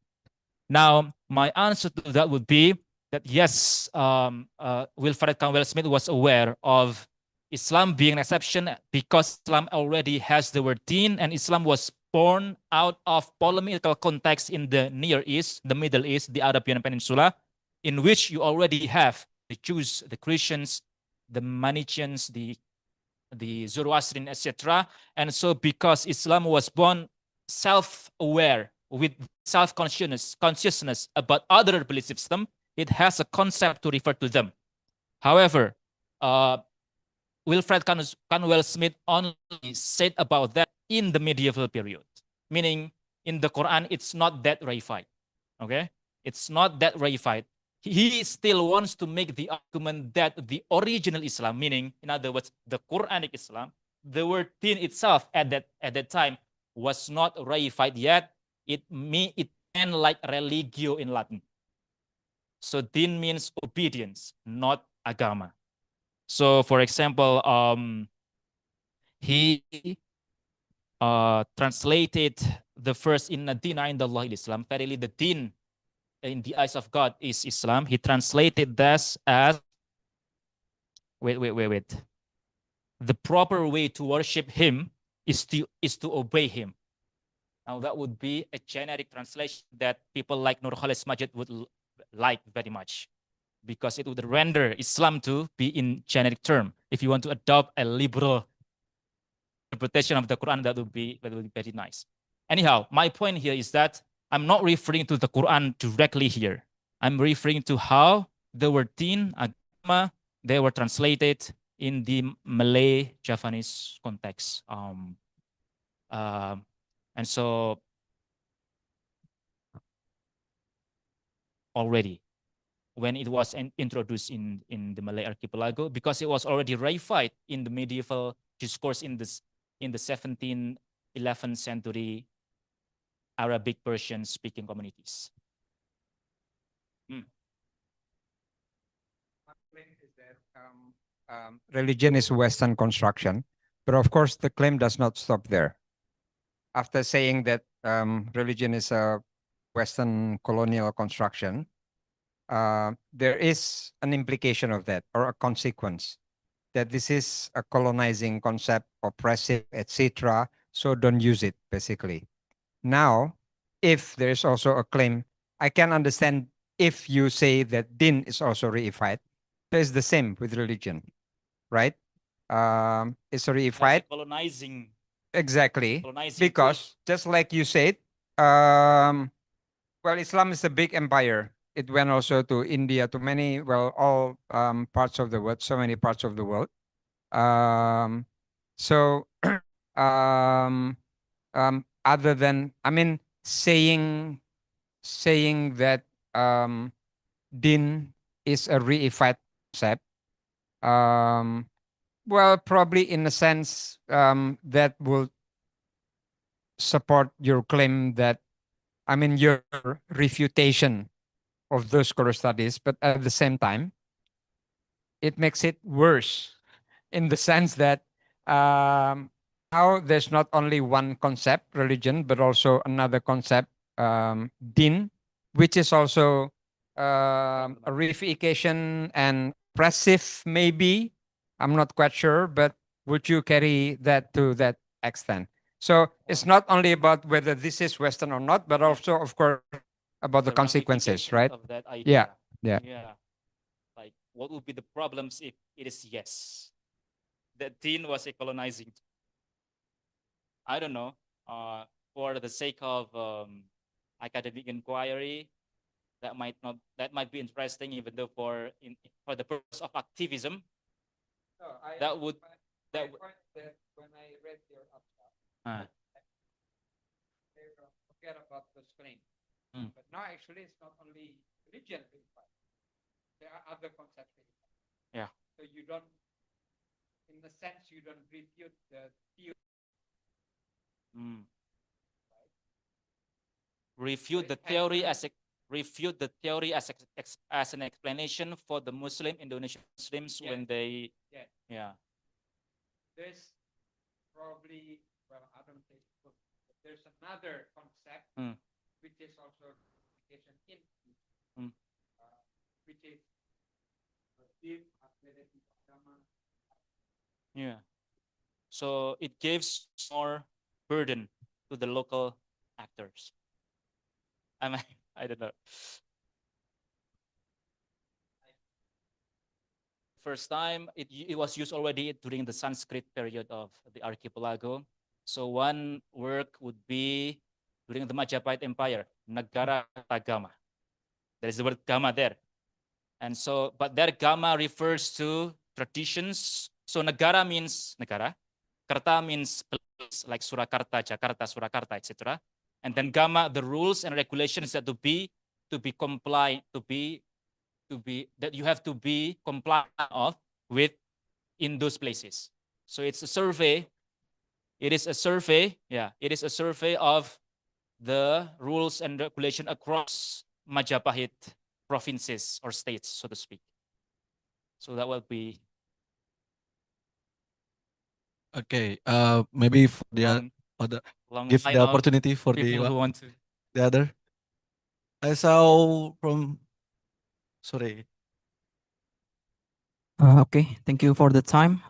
Now, my answer to that would be that yes, Wilfred Canwell Smith was aware of Islam being an exception because Islam already has the word deen, and Islam was born out of polemical context in the Near East, the Middle East, the Arabian Peninsula, in which you already have the Jews, the Christians, the Manichaeans, the Zoroastrian, etc. And so because Islam was born self-aware with self-consciousness about other belief system, it has a concept to refer to them. However, Wilfred Canwell Smith only said about that in the medieval period, meaning in the Quran, it's not that reified. Okay, it's not that reified. He still wants to make the argument that the original Islam, meaning, in other words, the Quranic Islam, the word din itself at that time was not reified yet. It meant like religio in Latin. So din means obedience, not agama. So, for example, he translated the first inna dina indallahi Islam. Verily, the din in the eyes of God is Islam. He translated this as wait. The proper way to worship Him is to obey Him. Now that would be a generic translation that people like Nur Khalis Majid would like very much, because it would render Islam to be in generic term. If you want to adopt a liberal interpretation of the Quran, that would be very nice. Anyhow, my point here is that I'm not referring to the Quran directly here. I'm referring to how the word din, agama, they were translated in the Malay Javanese context. And so already when it was introduced in the Malay archipelago, because it was already reified in the medieval discourse in the 17th, 11th century Arabic Persian speaking communities. My claim is that religion is Western construction, but of course the claim does not stop there. After saying that religion is a Western colonial construction, there is an implication of that, or a consequence, that this is a colonizing concept, oppressive, etc. So don't use it, basically. Now, if there is also a claim, I can understand if you say that din is also reified. That is the same with religion, right? It's reified. Colonizing. Exactly. Colonizing Because just like you said, well, Islam is a big empire. It went also to India, to many, well, all parts of the world, so many parts of the world. So other than, I mean, saying that din is a reified concept, well, probably in a sense that will support your claim that, I mean, your refutation of those scholar studies, but at the same time, it makes it worse in the sense that now there's not only one concept, religion, but also another concept, din, which is also a reification and oppressive, maybe. I'm not quite sure, but would you carry that to that extent? So it's not only about whether this is Western or not, but also, of course, about the consequences, ramifications right? of that Yeah, idea. yeah. Yeah. Like, what would be the problems if it is yes? That din was a colonizing. I don't know. For the sake of academic inquiry, that might be interesting, even though for the purpose of activism, No, that would that my would. point that when I read your abstract, Uh, forget about those claims. Mm. But now actually it's not only religion verified. There are other concepts verified. Yeah. So you don't, in a sense, you don't refute the theory. mm. Refute So the it theory has as a refute the theory as an explanation for the Muslim Indonesian Muslims Yeah. when they Yeah. yeah. There's probably, well, I don't think, but there's another concept Mm. which is also application in, Mm. which is deep ability agama. Yeah. So it gives more burden to the local actors. I don't know. First time it was used already during the Sanskrit period of the archipelago. So one work would be during the Majapahit Empire, Nagara Kartagama. There is the word Gama there. And so, but that Gama refers to traditions. So Nagara means Negara. Karta means place, like Surakarta, Jakarta, Surakarta, etc. And then Gama, the rules and regulations that to be compliant, that you have to be compliant of with in those places. So it's a survey. It is a survey. Yeah, it is a survey of the rules and regulation across Majapahit provinces or states, so to speak. So that will be Okay, maybe for the long, other, long give line the of opportunity for people who want to. the other. I saw from, sorry. Okay, thank you for the time.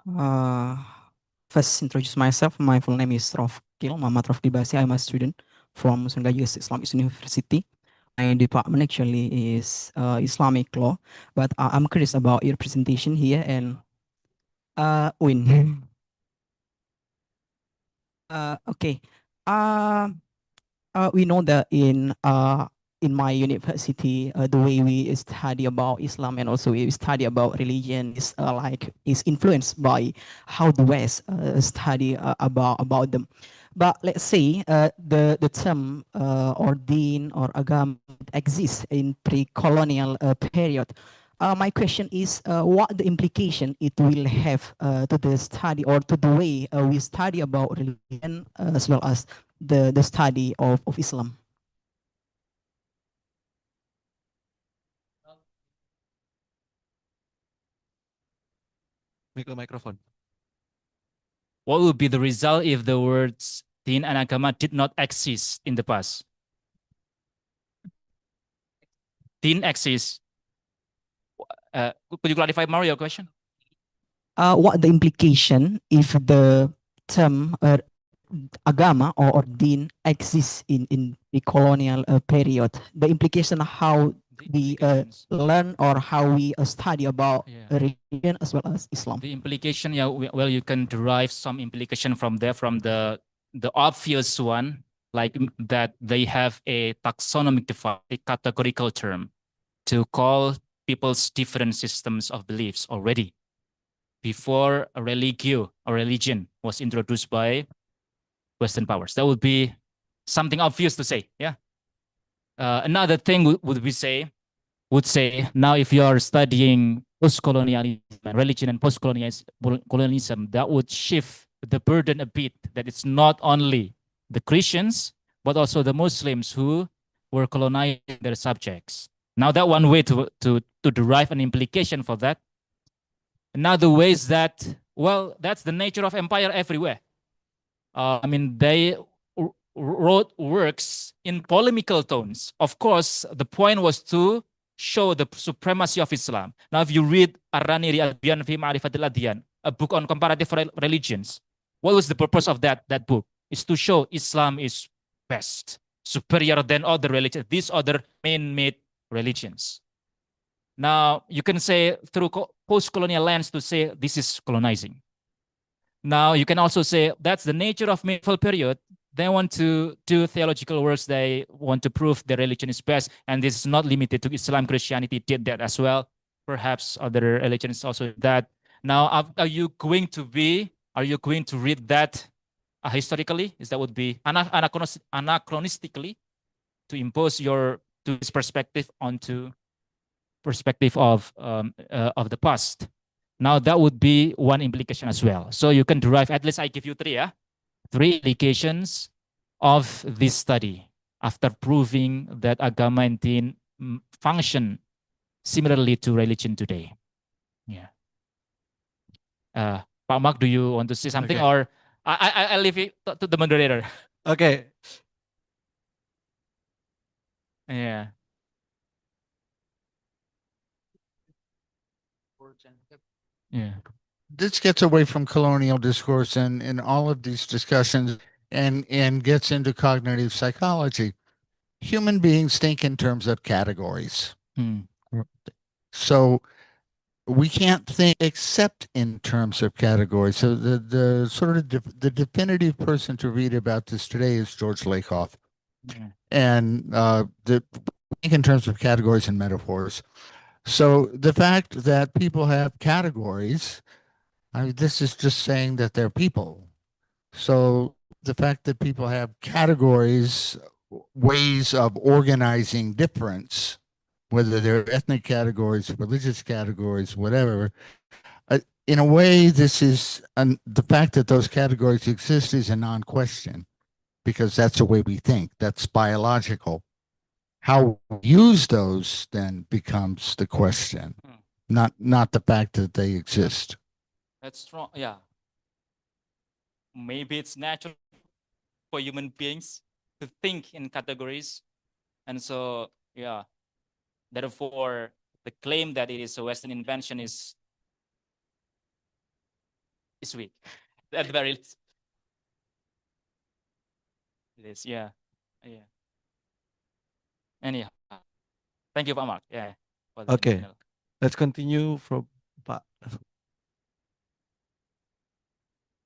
First, introduce myself. My full name is Rofkil Muhammad Rofkil Basi. I'm a student from Muslim Gajus Islamic University. My department actually is Islamic law, but I'm curious about your presentation here and Win. Okay. We know that in my university, the way we study about Islam and also we study about religion is is influenced by how the West study about them. But let's say the term or deen or agama exists in pre-colonial period. My question is what the implication it will have to the study or to the way we study about religion as well as the study of Islam. Microphone. What would be the result if the words din and agama did not exist in the past? Didn't exist. Could you clarify more your question? What the implication if the term agama or deen exists in the colonial period? The implication how we learn or how we study about religion as well as Islam. The implication, yeah, well, you can derive some implication from there, from the obvious one, like that they have a taxonomic defined, a categorical term to call people's different systems of beliefs already before a religio or religion was introduced by Western powers. That would be something obvious to say, yeah. Another thing would say now if you are studying post-colonialism and religion and post-colonialism, that would shift the burden a bit, that it's not only the Christians, but also the Muslims who were colonizing their subjects. Now that one way to derive an implication for that. Another way is that, well, that's the nature of empire everywhere. I mean, wrote works in polemical tones. Of course, the point was to show the supremacy of Islam. Now, if you read Ar-Rani Al-Biyan fi Ma'rifatil Adyan, a book on comparative religions, what was the purpose of that book? It's to show Islam is best, superior than other religions, these other man-made religions. Now, you can say through post-colonial lens to say this is colonizing. Now, you can also say that's the nature of medieval period. They want to do theological works. They want to prove their religion is best. And this is not limited to Islam. Christianity did that as well. Perhaps other religions also did that. Now, are you going to read that historically? Is that would be anachronistically to impose this perspective onto perspective of the past? Now that would be one implication as well. So you can derive, at least I give you three implications of this study after proving that agama and din function similarly to religion today. Yeah. Pak Mark, do you want to say something, Okay. or I'll leave it to the moderator? Okay. Yeah. Yeah. This gets away from colonial discourse and all of these discussions and gets into cognitive psychology. Human beings think in terms of categories. Hmm. So we can't think except in terms of categories. So the sort of the definitive person to read about this today is George Lakoff. Yeah. And the think in terms of categories and metaphors. So the fact that people have categories, I mean, this is just saying that they're people. So the fact that people have categories, ways of organizing difference, whether they're ethnic categories, religious categories, whatever, in a way, this is the fact that those categories exist is a non-question, because that's the way we think. That's biological. How we use those then becomes the question, not the fact that they exist. That's strong. Yeah. Maybe it's natural for human beings to think in categories. And so, yeah, therefore, the claim that it is a Western invention is weak. At the very least. It is, yeah. Yeah. Anyhow, thank you, Pak Mark. Yeah. for the Okay. additional- Let's continue from Pak.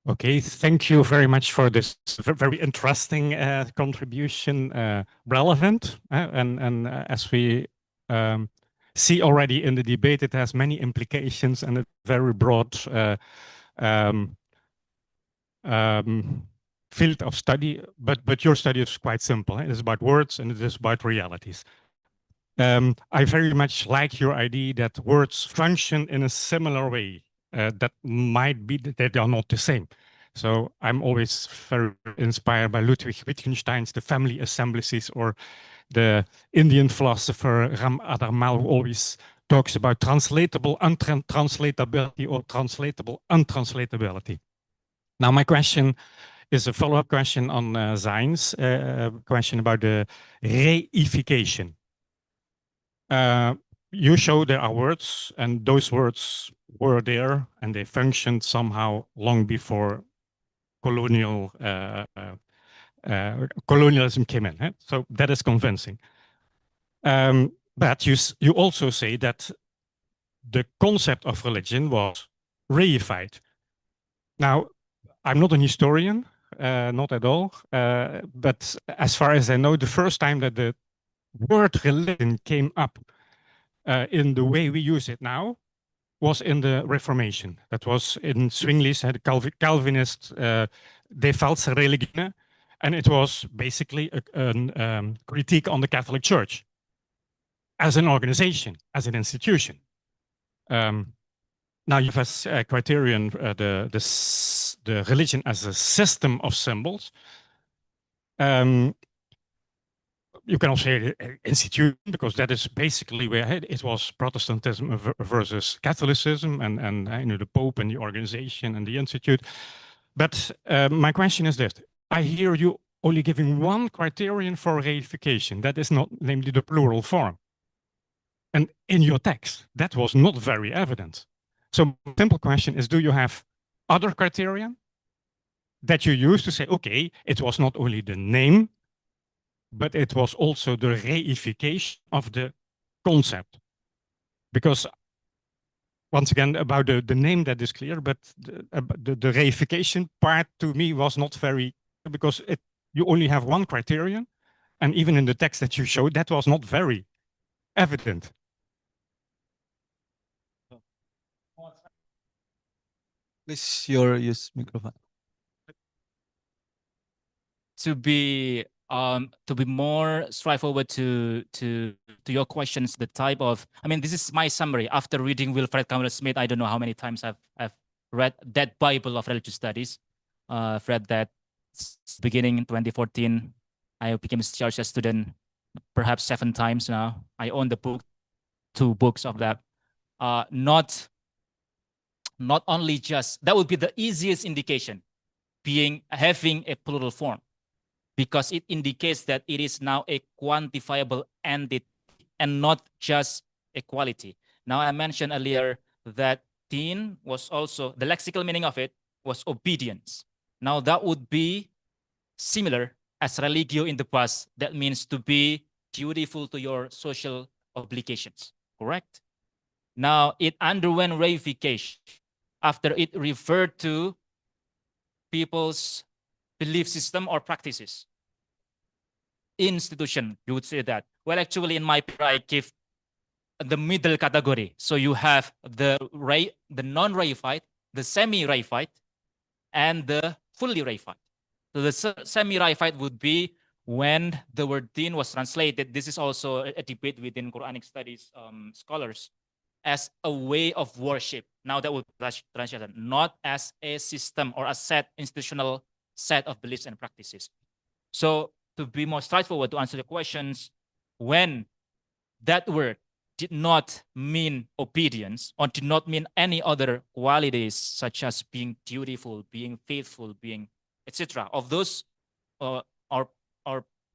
Okay, thank you very much for this very interesting contribution, relevant, and as we see already in the debate, it has many implications and a very broad field of study. But your study is quite simple. It is about words and it is about realities. I very much like your idea that words function in a similar way. That might be that they are not the same. So I'm always very inspired by Ludwig Wittgenstein's The Family Assemblages, or the Indian philosopher Ram Adarmal, who always talks about translatable untranslatability or translatable untranslatability. Now, my question is a follow-up question on Zain's question about the reification. You show there are words, and those words were there, and they functioned somehow long before colonialism came in. Eh? So that is convincing. But you also say that the concept of religion was reified. Now, I'm not an historian, not at all, but as far as I know, the first time that the word religion came up in the way we use it now was in the Reformation. That was in Zwingli's, the Calvinist De Falsa Religione, and it was basically a critique on the Catholic Church as an organization, as an institution. Now you have as a criterion the religion as a system of symbols. You can also say institution, because that is basically where it was Protestantism versus Catholicism, and you know, the Pope and the organization and the institute. But my question is this: I hear you only giving one criterion for reification. That is not, namely, the plural form. And in your text, that was not very evident. So simple question is, do you have other criteria that you use to say, okay, it was not only the name, but it was also the reification of the concept? Because once again, about the name, that is clear, but the reification part to me was not very, because you only have one criterion, and even in the text that you showed, that was not very evident. Please, your use microphone. To be more straightforward to your questions, the type of, I mean, this is my summary after reading Wilfred Campbell Smith. I don't know how many times I've read that Bible of religious studies. I've read that beginning in 2014. I became a Charles student perhaps 7 times now. I own the book, 2 books of that. Not only just, that would be the easiest indication, having a plural form, because it indicates that it is now a quantifiable entity and not just a quality. Now, I mentioned earlier that din was also, the lexical meaning of it was obedience. Now, that would be similar as religio in the past. That means to be dutiful to your social obligations, correct? Now, it underwent reification after it referred to people's belief system or practices. Institution, you would say that. Well, actually, in my paper, I give the middle category. So you have the non-reified, the semi-reified, and the fully reified. So the semi-reified would be when the word din was translated. This is also a debate within Quranic studies scholars, as a way of worship. Now that would be translated, not as a system or a institutional set of beliefs and practices. So to be more straightforward, to answer the questions, when that word did not mean obedience or did not mean any other qualities such as being dutiful, being faithful, being etc. of those or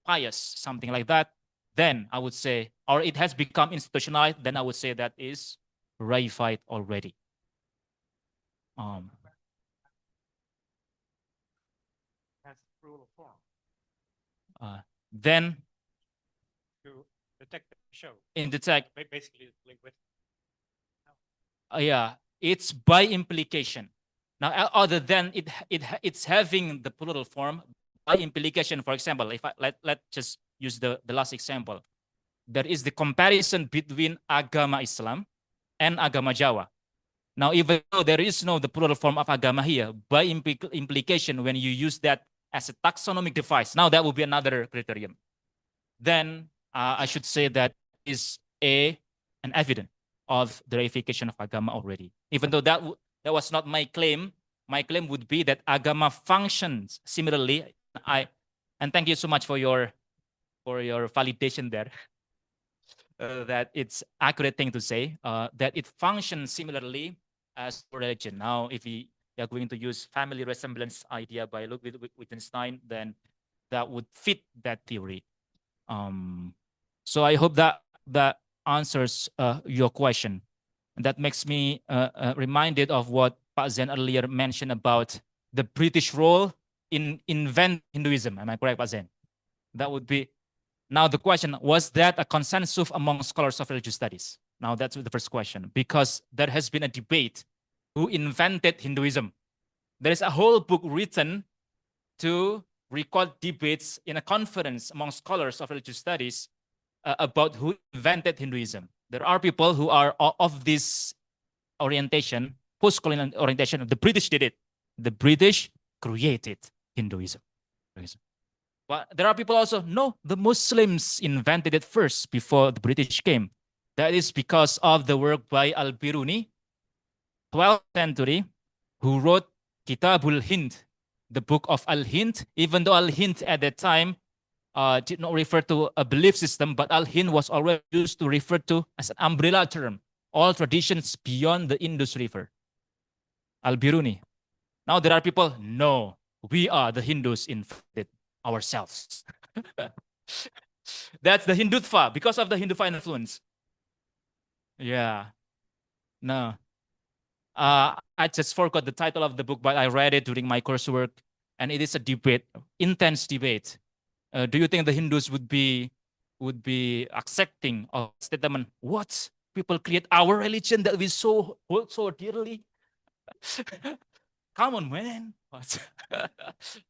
pious, something like that, then I would say, or it has become institutionalized, then I would say that is reified already. Then To the text that you show, in the text, basically linguistic. yeah, it's by implication. Now, other than it's having the plural form by implication. For example, if let's just use the last example, there is the comparison between agama Islam and agama Jawa. Now, even though there is no the plural form of agama here, by implication, when you use that as a taxonomic device, now that will be another criterion. Then I should say that is an evidence of the reification of agama already. Even though that was not my claim. My claim would be that agama functions similarly. And thank you so much for your validation there. That it's accurate thing to say, that it functions similarly as religion. Now, if we are going to use family resemblance idea by Ludwig Wittgenstein, then that would fit that theory. So I hope that answers your question. And that makes me reminded of what Pak Zen earlier mentioned about the British role in invent Hinduism. Am I correct, Pak Zen? That would be. Now the question, was that a consensus among scholars of religious studies? Now that's the first question, because there has been a debate who invented Hinduism. There is a whole book written to record debates in a conference among scholars of religious studies about who invented Hinduism. There are people who are of this orientation, post-colonial orientation. The British did it. The British created Hinduism. But there are people also, no, the Muslims invented it first before the British came. That is because of the work by Al-Biruni, 12th century, who wrote Kitabul Hind, the book of Al-Hind, even though Al-Hind at that time did not refer to a belief system, but Al-Hind was already used to refer to as an umbrella term, all traditions beyond the Indus River. Al-Biruni. Now there are people, no, we are the Hindus invented ourselves. That's the Hindutva, because of the Hindutva influence. Yeah. No. I just forgot the title of the book, but I read it during my coursework, and it is a debate, intense debate. Do you think the Hindus would be accepting of statement? What, people create our religion that we hold so dearly? Come on, man. What?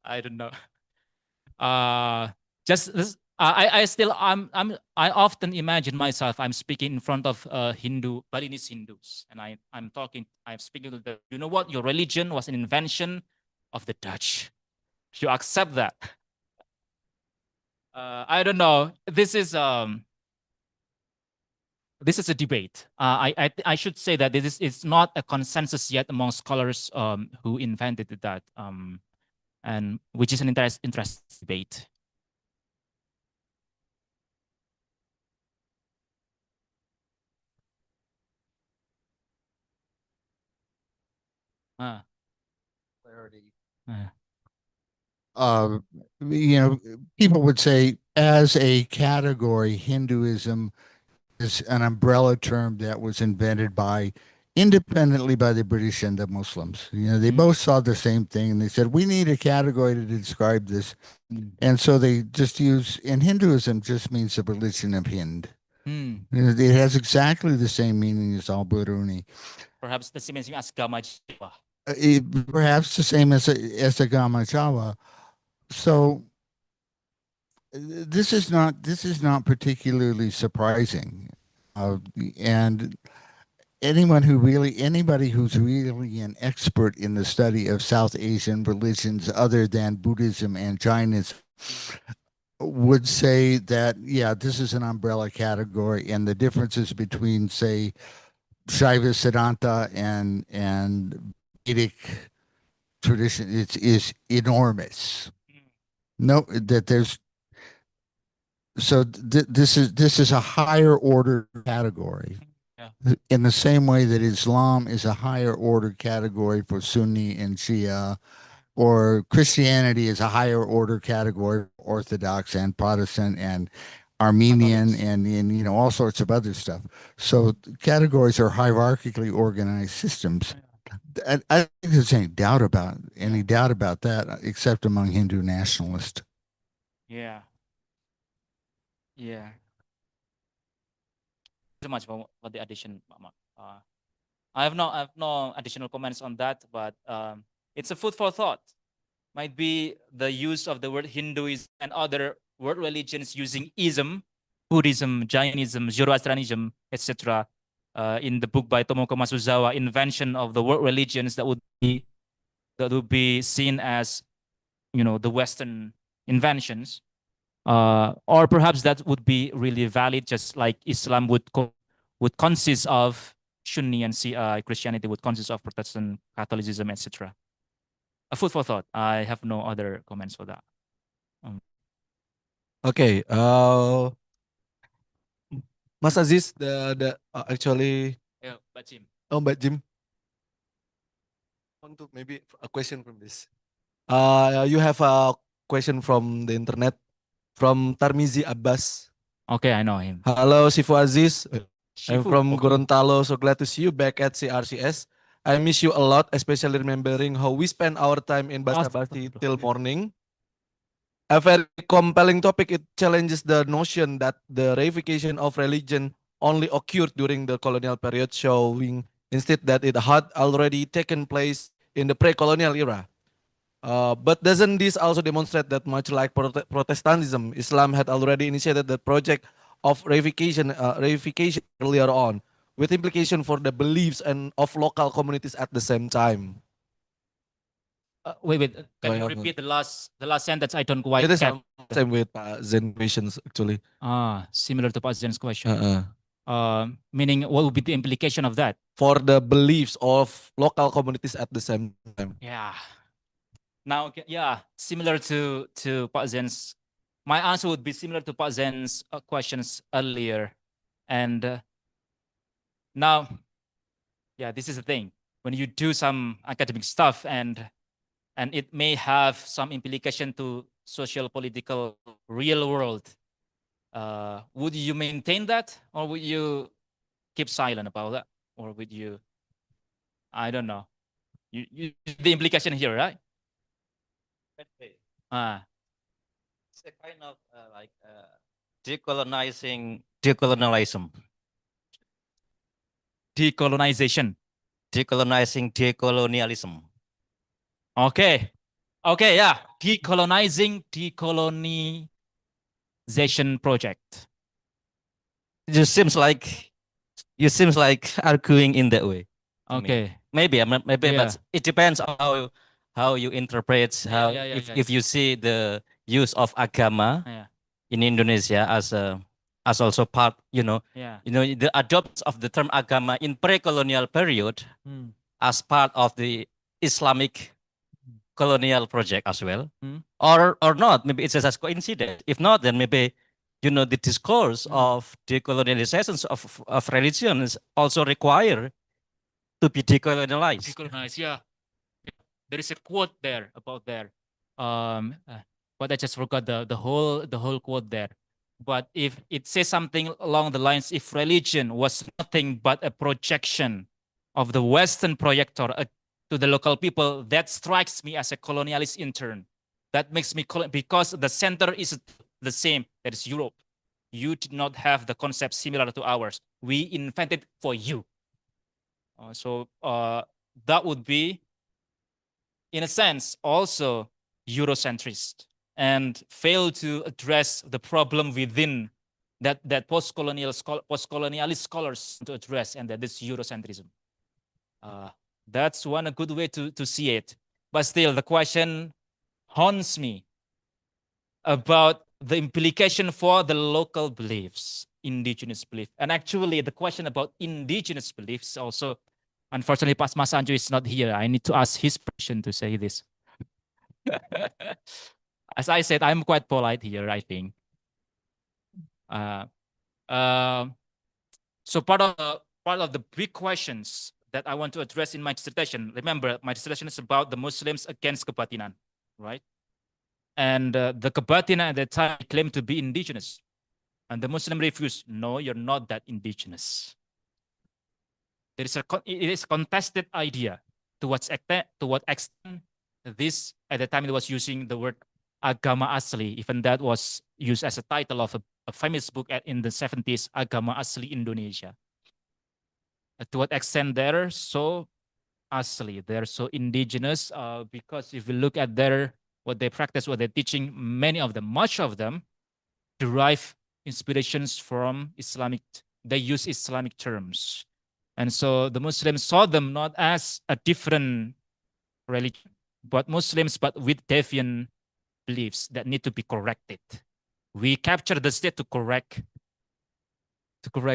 I don't know. Just this, I still I often imagine myself I'm speaking in front of Balinese Hindus, and I'm speaking to them. You know what? Your religion was an invention of the Dutch. You accept that? I don't know. This is a debate. I should say that it's not a consensus yet among scholars who invented that, and which is an interesting debate. Clarity. You know, people would say as a category, Hinduism is an umbrella term that was invented independently by the British and the Muslims. You know, they both saw the same thing and they said, we need a category to describe this. And so they just and Hinduism just means the religion of Hind. You know, it has exactly the same meaning as Al-Biruni. Perhaps the same as Agama Jawa. Perhaps the same as Agama Jawa. So this is not particularly surprising, and anybody who's really an expert in the study of South Asian religions other than Buddhism and Jainism would say that, yeah, this is an umbrella category, and the differences between, say, Shaiva Siddhanta and Vedic tradition is enormous. No, that there's this is a higher order category. Yeah. In the same way that Islam is a higher order category for Sunni and Shia, or Christianity is a higher order category for Orthodox and Protestant and Armenian and you know, all sorts of other stuff. So categories are hierarchically organized systems. I don't think there's any doubt about that, except among Hindu nationalists. Yeah. Yeah. So much for the addition, Mama. I have no additional comments on that, but it's a food for thought. Might be the use of the word Hinduism and other world religions using ism, Buddhism, Jainism, Zoroastrianism, etc. In the book by Tomoko Masuzawa, Invention of the World Religions, that would be seen as, you know, the Western inventions. Or perhaps that would be really valid, just like Islam would consist of Sunni and Christianity would consist of Protestant, Catholicism, etc. A food for thought. I have no other comments for that. Okay. Mas Aziz, actually, Yeah, but Jim. Mbak Jim, want to maybe a question from this. You have a question from the internet from Tarmizi Abbas. Okay, I know him. Hello, Sifu Aziz. I'm Shifu, from okay. Gorontalo, so glad to see you back at CRCS. I miss you a lot, especially remembering how we spent our time in Basa-Basi till morning. A very compelling topic. It challenges the notion that the reification of religion only occurred during the colonial period, showing instead that it had already taken place in the pre-colonial era. But doesn't this also demonstrate that much like Protestantism, Islam had already initiated the project of reification earlier on, with implication for the beliefs and of local communities at the same time? Wait. Can Oh, you yeah. repeat the last sentence? I don't quite It is get. same with Zen questions actually. Similar to Pak Zen's question. Uh-uh. Meaning, what would be the implication of that? For the beliefs of local communities at the same time. Yeah. Now, yeah, similar to Pak Zen's. My answer would be similar to Pak Zen's questions earlier, and now, yeah, this is the thing. When you do some academic stuff and it may have some implication to social, political, real world. Would you maintain that, or would you keep silent about that, or would you? I don't know. The implication here, right? Ah, It's a kind of decolonizing decolonialism, decolonization. decolonizing decolonialism. Okay. Okay, yeah. Decolonizing decolonization project. You seems like arguing in that way. to me. Okay. Maybe maybe, Yeah. but it depends on how you interpret how yeah, if you see the use of agama Yeah. in Indonesia as also part, Yeah. the adoption of the term agama in pre-colonial period Hmm. as part of the Islamic colonial project as well, Hmm. or not. Maybe it's just a coincidence. If not, then maybe the discourse of decolonializations of religions also require to be decolonialized. Decolonize, yeah. There is a quote there about there. But I just forgot the whole quote there. But if it says something along the lines, if religion was nothing but a projection of the Western projector to the local people, that strikes me as a colonialist intern. That makes me because the center is the same. That is Europe. You did not have the concept similar to ours. We invented for you. So that would be, in a sense, also Eurocentrist and fail to address the problem within that post-colonialist scholars to address, and that is Eurocentrism. That's one a good way to see it. But still, the question haunts me about the implication for the local beliefs, indigenous belief. And actually, the question about indigenous beliefs also, unfortunately, Mas Anjo is not here. I need to ask his permission to say this. As I said, I'm quite polite here, I think. So part of the big questions that I want to address in my dissertation, remember, my dissertation is about the Muslims against kebatinan, right? And the kebatinan at that time claimed to be indigenous. And the Muslim refused, no, you're not that indigenous. It is a contested idea to what extent this, at the time it was using the word agama asli, even that was used as a title of a famous book in the 70s, Agama Asli Indonesia. To what extent they're so asli, they're so indigenous, because if you look at what they practice, what they're teaching, much of them derive inspirations from Islamic, they use Islamic terms. And so the Muslims saw them not as a different religion, but Muslims, but with deviant beliefs that need to be corrected. We capture the state to correct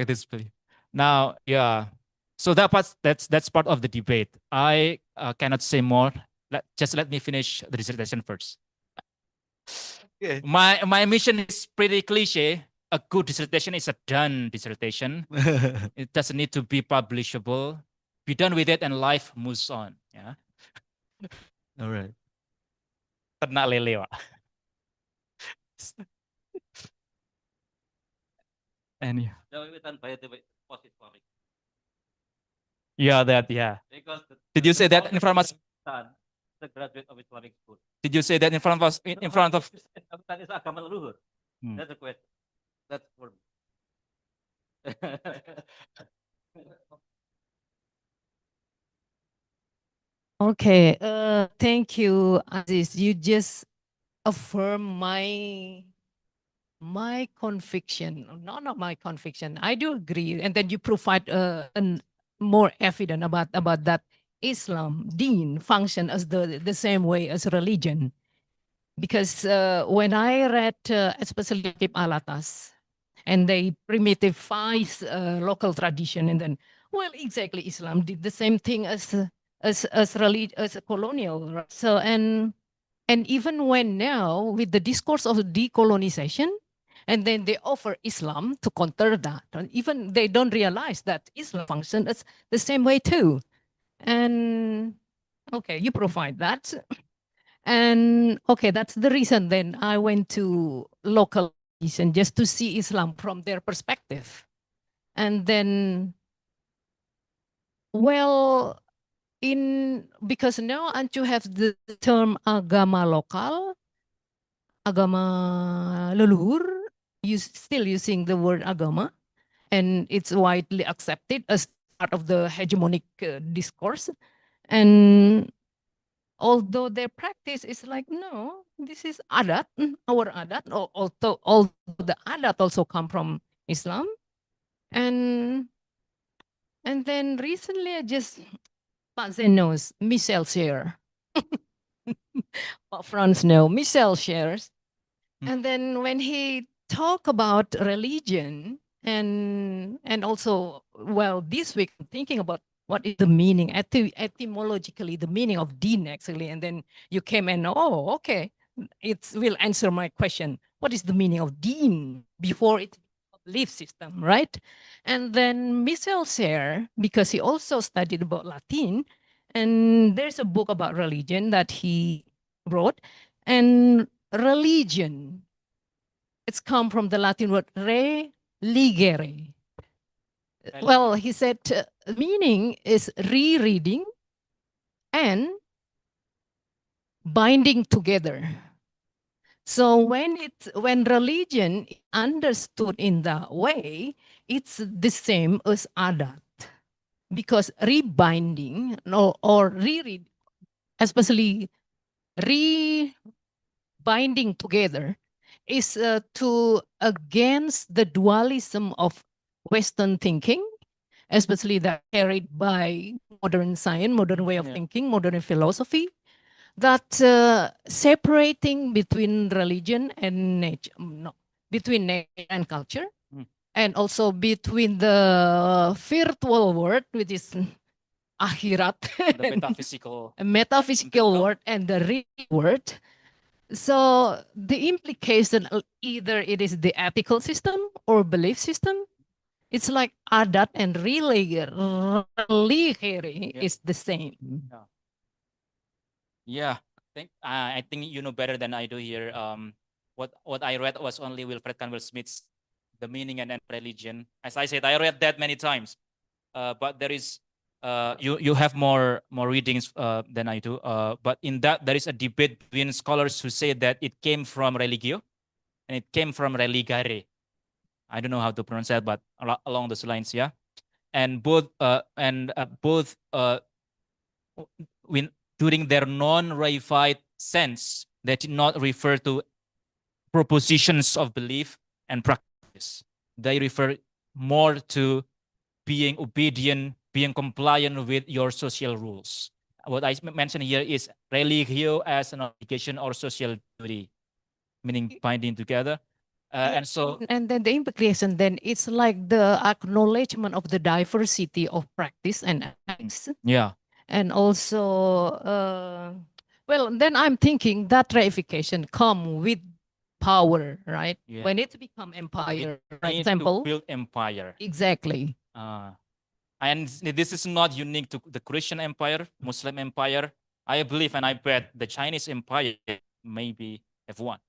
this belief. Now, yeah. So that's part of the debate. I cannot say more. Just let me finish the dissertation first. Okay. My mission is pretty cliche. A good dissertation is a done dissertation. It doesn't need to be publishable. Be done with it and life moves on. Yeah. All right. Ternak lele, Pak. And yeah, that, yeah. Because Did you say that in front of us? The graduate of Islamic school. Did you say that in front of us? In front of? That is agama leluhur. That's the question. That's for me. Okay, thank you, Aziz. You just affirm my conviction, not my conviction. I do agree, and then you provide more evidence about that Islam, Deen, function as the same way as religion. Because when I read, especially Tip Alatas, and they primitivize local tradition, and then, well, exactly, Islam did the same thing as a colonial. So and even when now with the discourse of decolonization, and then they offer Islam to counter that, and even they don't realize that Islam functions as the same way too. And okay, you provide that. And okay, that's the reason then I went to local religion just to see Islam from their perspective. And then, well, because now Ancu have the term agama lokal, agama leluhur, still using the word agama, and it's widely accepted as part of the hegemonic discourse. And although their practice is like, no, this is adat, our adat, although the adat also come from Islam. And then recently I just, Pak Zen knows, Michel share. Pak Franz know, Michel shares. And then when he talk about religion and also, well, this week I'm thinking about what is the meaning, etymologically, the meaning of deen actually. And then you came and, oh, okay, it will answer my question. What is the meaning of deen before it belief system, right? And then Michel share, because he also studied about Latin, and there's a book about religion that he wrote, and religion, it's come from the Latin word religere. Well, he said meaning is rereading and binding together. So when religion is understood in that way, it's the same as adat, because rebinding or reread, especially rebinding together, is to against the dualism of Western thinking, especially that carried by modern science, modern way of thinking, modern philosophy, that separating between religion and nature, between nature and culture, and also between the virtual world, which is akhirat, The metaphysical. metaphysical world and the real world. So the implication, either it is the ethical system or belief system, it's like adat and religare is the same. Yeah, I think you know better than I do here. What I read was only Wilfred Campbell Smith's The Meaning and End of Religion. As I said, I read that many times. But there is you have more readings than I do. But in that there is a debate between scholars who say that it came from religio and it came from religare. I don't know how to pronounce that, but along those lines, yeah. And both when during their non-reified sense, they did not refer to propositions of belief and practice. They refer more to being obedient, being compliant with your social rules. What I mentioned here is religio as an obligation or social duty, meaning binding together. And so, and then the implication, then it's like the acknowledgement of the diversity of practice and acts. yeah, And also, well, then I'm thinking that reification come with power, right? Yeah. When it become empire, for need example. to build empire. Exactly. And this is not unique to the Christian empire, Muslim empire. I believe and I bet the Chinese empire maybe have one.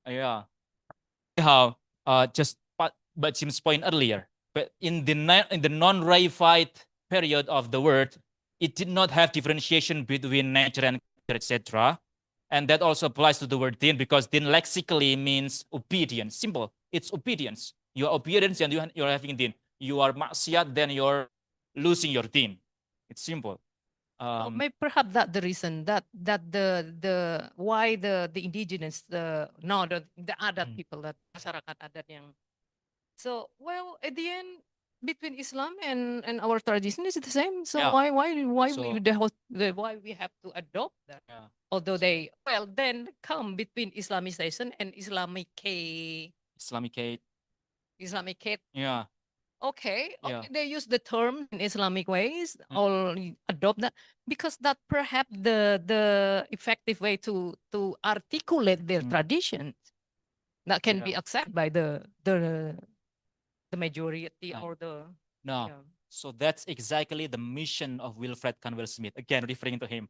Yeah. How just but Jim's point earlier, but in the non-reified period of the word, it did not have differentiation between nature and culture, etc. And that also applies to the word din, because din lexically means obedience. Simple. It's obedience. You are obedience and you're having din. You are maksiat, then you're losing your din. It's simple. Maybe perhaps that the reason that the why the indigenous the adat people, that masyarakat adat yang, so well at the end between Islam and our tradition is the same. So Yeah. why So- why we have to adopt that? Yeah. Although they then come between Islamization and Islamicate. Islamicate. Yeah. Okay, Yeah. they use the term in Islamic ways, or adopt that, because that perhaps the effective way to articulate their traditions that can be accepted by the majority or the No. Yeah. So that's exactly the mission of Wilfred Canwell Smith. Again, referring to him.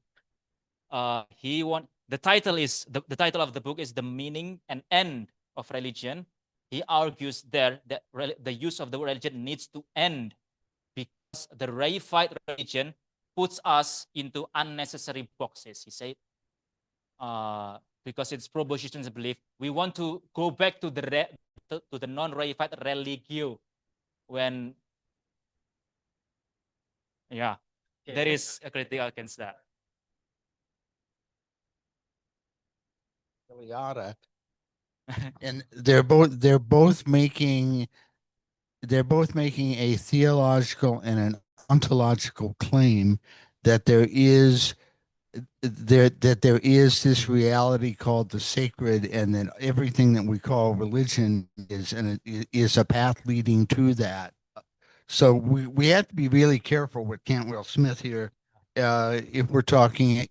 The title of the book is The Meaning and End of Religion. He argues there that the use of the word religion needs to end because the reified religion puts us into unnecessary boxes. He said, because it's propositions belief, we want to go back to the non-reified religio when, yeah, there is a critical against that. Eliada, and they're both making a theological and an ontological claim that there is this reality called the sacred, and that everything that we call religion is a path leading to that. So we have to be really careful with Cantwell Smith here, if we're talking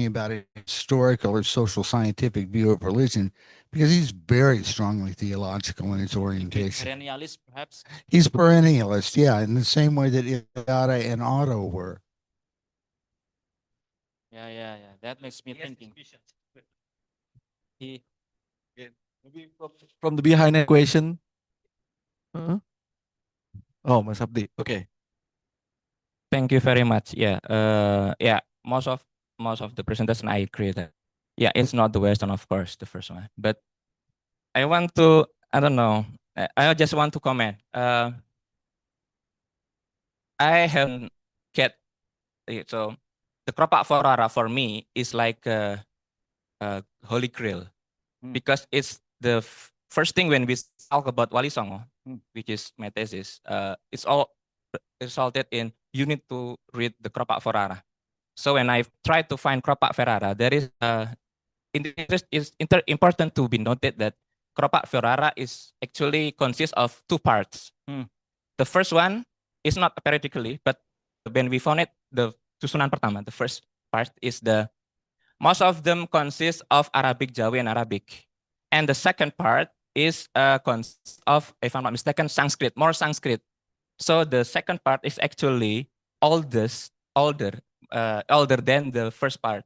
about a historical or social scientific view of religion, because he's very strongly theological in his orientation. Perennialist, perhaps. He's perennialist, yeah, in the same way that Eliada and Otto were. Yeah. That makes me thinking. He, Maybe from the behind equation. Oh, Mas Abdi. Okay. Thank you very much. Yeah. Yeah. Most of the presentation I agree that. Yeah, it's not the Western, of course, the first one. But I want to, I don't know. I just want to comment. I haven't get it. So the Kropak Forara for me is like a holy grail, because it's the first thing when we talk about Wali Songo, which is my thesis. It's all resulted in you need to read the Kropak Forara. So when I tried to find Kropak Forara, there is important to be noted that Kropak Forara is actually consists of two parts. The first one is not periodically, but when we found it, the susunan pertama, the first part is most of them consist of Arabic, Jawi, and Arabic. And the second part is consists of, if I'm not mistaken, Sanskrit, more Sanskrit. So the second part is actually older than the first part.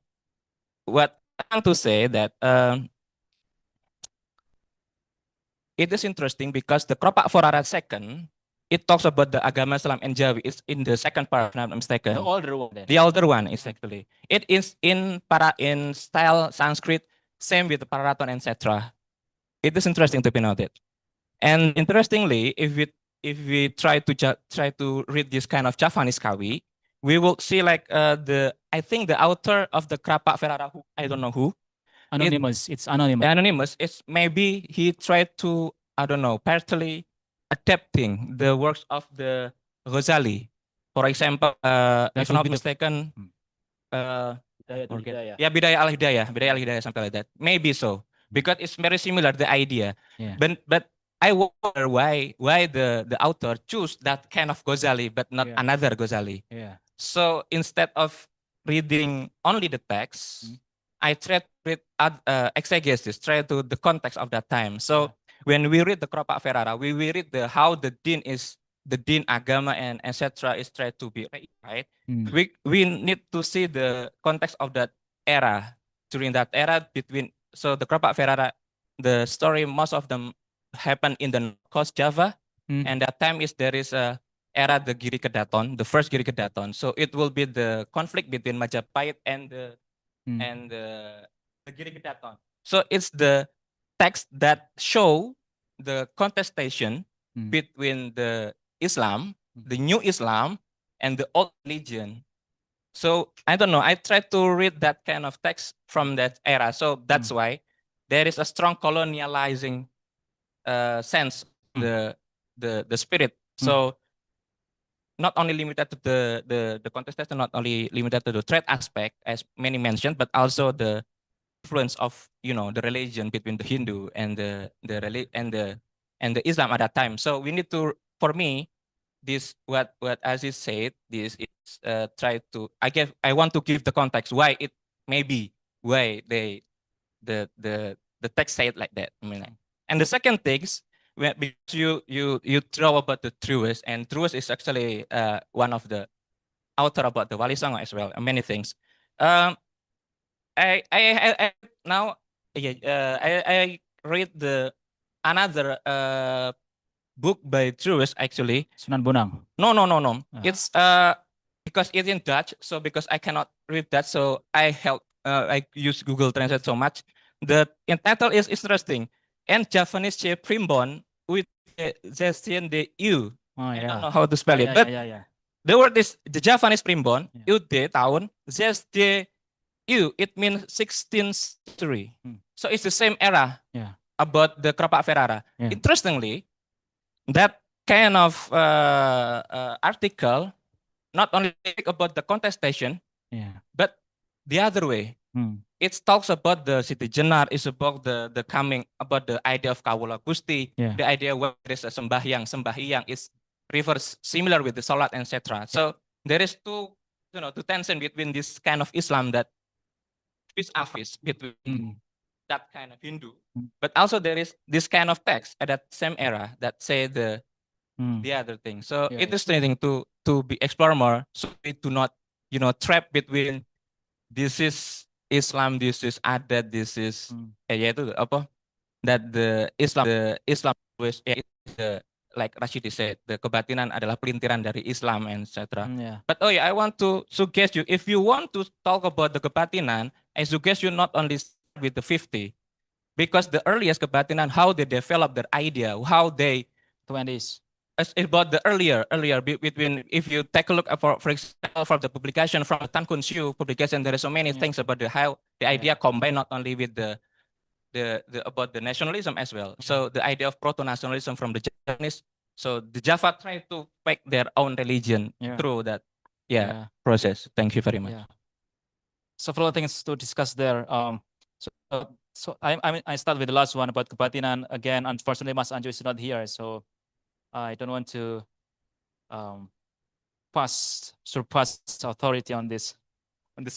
What I want to say that it is interesting because the Kropak Forara second, it talks about the Agama Islam and Jawi. It's in the second part, if I'm not mistaken. the older one. Then. The older one is actually. It is in style Sanskrit, same with the Pararaton, etc. It is interesting to be noted. And interestingly, if we try to read this kind of Javanese Kawi, we will see like I think the author of the Kropak Forara, who I don't know who. Anonymous. It's anonymous. Anonymous. It's maybe he tried to, I don't know, partly adapting the works of the Ghazali. For example, if I'm not mistaken, Bidayah al-Hidayah, something like that. Maybe so, because it's very similar, the idea. Yeah. But I wonder why the author choose that kind of Ghazali, but not another Ghazali. Yeah. So instead of reading only the text, I tried to read exegesis, try to the context of that time. So when we read the Kropak Forara, we read how the din agama and etc. is tried to be right. We need to see the context of that era. During that era so the Kropak Forara, the story, most of them happen in the coast Java, and that time there is a era the Giri Kedaton, the first Giri Kedaton. So it will be the conflict between Majapahit and the Giri Kedaton. So it's the text that show the contestation between the Islam, the new Islam, and the old religion. So I don't know. I try to read that kind of text from that era. So that's why there is a strong colonializing sense, the spirit. So not only limited to the contestation, not only limited to the trade aspect, as many mentioned, but also the influence of the religion between the Hindu and the Islam at that time. So we need to, for me, this what Aziz said. This is I want to give the context why it maybe why the text said like that. I mean, and the second thing, because you draw about the truest, and truest is actually one of the author about the Wali Songo as well, and many things. I now I read the another book by truest actually. Sunan Bonang. No. Ah. It's because it's in Dutch, so because I cannot read that, so I use Google Translate so much. The title is interesting. And Javanese primbon with Zestian de U. Oh, I yeah. don't know how to spell it, Yeah, but yeah. the word is the Javanese primbon, Yeah. UD tahun, Zesde U. It means 16th century. So it's the same era Yeah. about the Kropak Ferrara. Yeah. Interestingly, that kind of article not only speak about the contestation, Yeah. but the other way. It talks about the city Jenar, is about the coming, about the idea of Kawula Gusti, Yeah. the idea where there is a sembahyang is refers similar with the salat, etc. So there is two tension between this kind of Islam that is office between that kind of Hindu, but also there is this kind of text at that same era that say the other thing. So Yeah, it is interesting to be explore more, so we do not trap between this is Islam, this is adat, this is yaitu apa, that the Islam was like Rashidi said, the kebatinan adalah pelintiran dari Islam, etc. Yeah. But oh yeah, I want to suggest you, if you want to talk about the kebatinan, I suggest you not only start with the 50, because the earliest kebatinan, how they develop their idea, how they 20s. it's about the earlier between, if you take a look at, for example, from the publication from the Tan Kun Siu publication, there are so many things about how the idea combined not only with the about the nationalism as well. So the idea of proto-nationalism from the Japanese. So the Java tried to make their own religion through that process. Thank you very much. Yeah. Several things to discuss there. So I start with the last one about kebatinan. Again, unfortunately, Mas Anjo is not here, so I don't want to surpass authority on this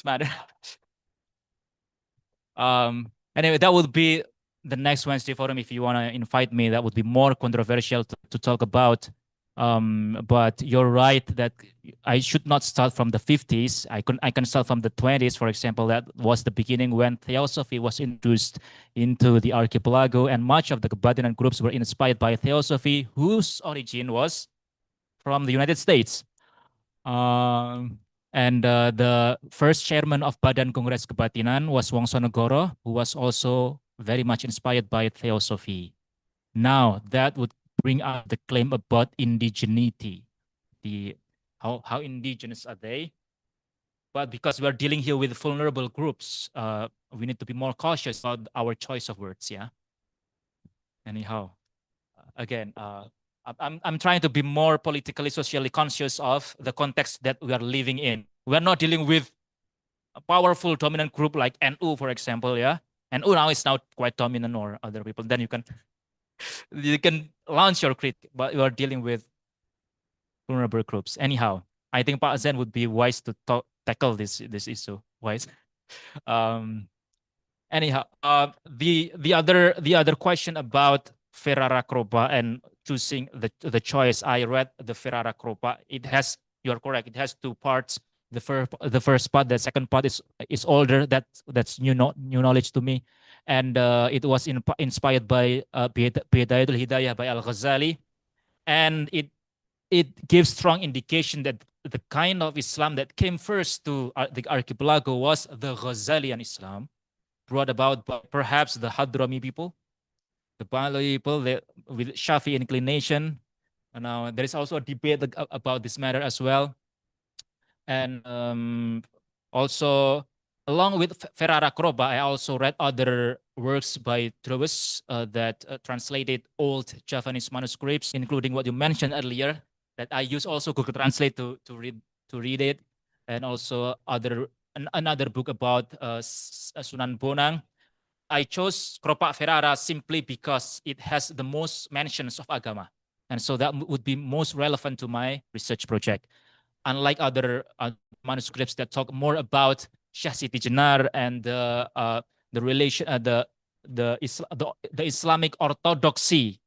matter. Anyway, that would be the next Wednesday forum. If you want to invite me, that would be more controversial to talk about. But you're right that I should not start from the 50s. I can start from the 20s, for example. That was the beginning when theosophy was introduced into the archipelago, and much of the kebatinan groups were inspired by theosophy, whose origin was from the United States. And the first chairman of Badan Kongres Kebatinan was Wongsonegoro, who was also very much inspired by theosophy. Now, that would bring up the claim about indigeneity. How indigenous are they? But because we're dealing here with vulnerable groups, we need to be more cautious about our choice of words, yeah? Anyhow, again, I'm trying to be more politically, socially conscious of the context that we are living in. We're not dealing with a powerful dominant group like NU, for example, yeah? NU now is quite dominant, or other people. Then you can launch your critique, but you are dealing with vulnerable groups. Anyhow, I think Pak Zen would be wise to tackle this issue. Wise. Anyhow, the other question about Ferrara Kropa and choosing the choice. I read the Ferrara Kropa. You're correct. It has two parts. The first part, the second part is older. That's new knowledge to me, and it was inspired by Bidayatul Hidayah by Al-Ghazali, and it gives strong indication that the kind of Islam that came first to the archipelago was the Ghazalian Islam, brought about by perhaps the Hadrami people, the Balawi people with Shafi inclination. Now there is also a debate about this matter as well. And also, along with Ferrara Kropa, I also read other works by Truist that translated old Javanese manuscripts, including what you mentioned earlier, that I use also Google Translate to read it, and also another book about Sunan Bonang. I chose Kropa Ferrara simply because it has the most mentions of agama, and so that would be most relevant to my research project. Unlike other manuscripts that talk more about Syekh Siti Jenar and the relation, the Islamic orthodoxy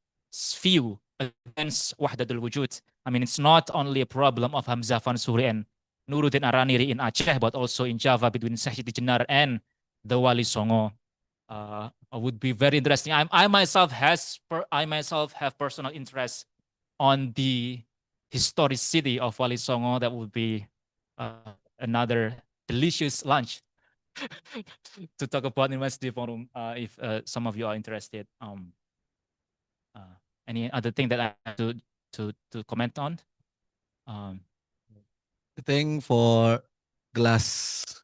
view against Wahdatul Wujud. I mean, it's not only a problem of Hamzah Fansuri and Nuruddin Araniri in Aceh, but also in Java between Syekh Siti Jenar and the Wali Songo. Would be very interesting. I myself have personal interest on the historicity of Wali Songo. That would be another delicious lunch to talk about in Masjid Forum if some of you are interested. Any other thing that I have to comment on? I think for the last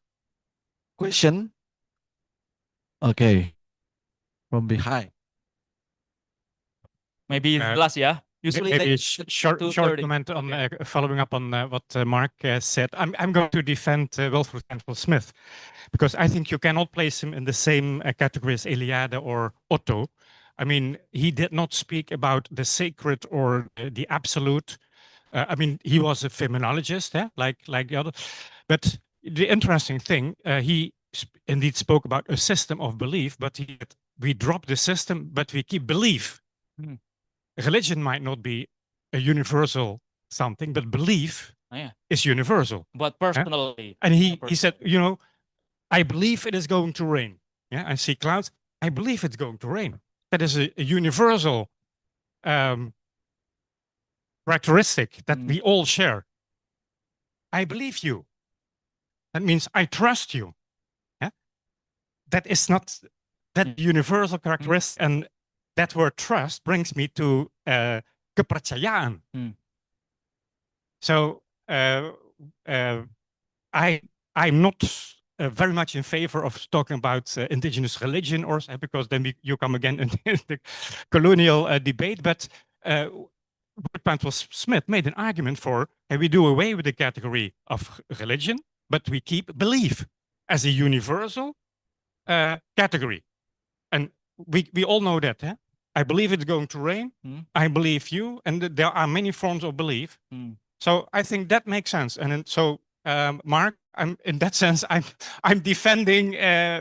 question. Okay. From behind. Maybe the last, yeah. Usually Maybe they- a short 2:30. comment on Okay. following up on what Mark said. I'm going to defend Wilfred Cantwell Smith because I think you cannot place him in the same category as Eliade or Otto. I mean, he did not speak about the sacred or the absolute. I mean, he was a phenomenologist, like the other. But the interesting thing, he indeed spoke about a system of belief, but we drop the system, but we keep belief. Hmm. Religion might not be a universal something, but belief is universal. But personally, and he said, you know, I believe it is going to rain. Yeah, I see clouds. I believe it's going to rain. That is a universal characteristic that we all share. I believe you. That means I trust you. Yeah, that is not that universal characteristic, and that word trust brings me to kepercayaan. So I'm not very much in favor of talking about indigenous religion, or because then you come again in the colonial debate. But Cantwell Smith made an argument for we do away with the category of religion, but we keep belief as a universal category. And we all know that. I believe it's going to rain. I believe you. And there are many forms of belief. So I think that makes sense. And so, Mark, in that sense, I'm defending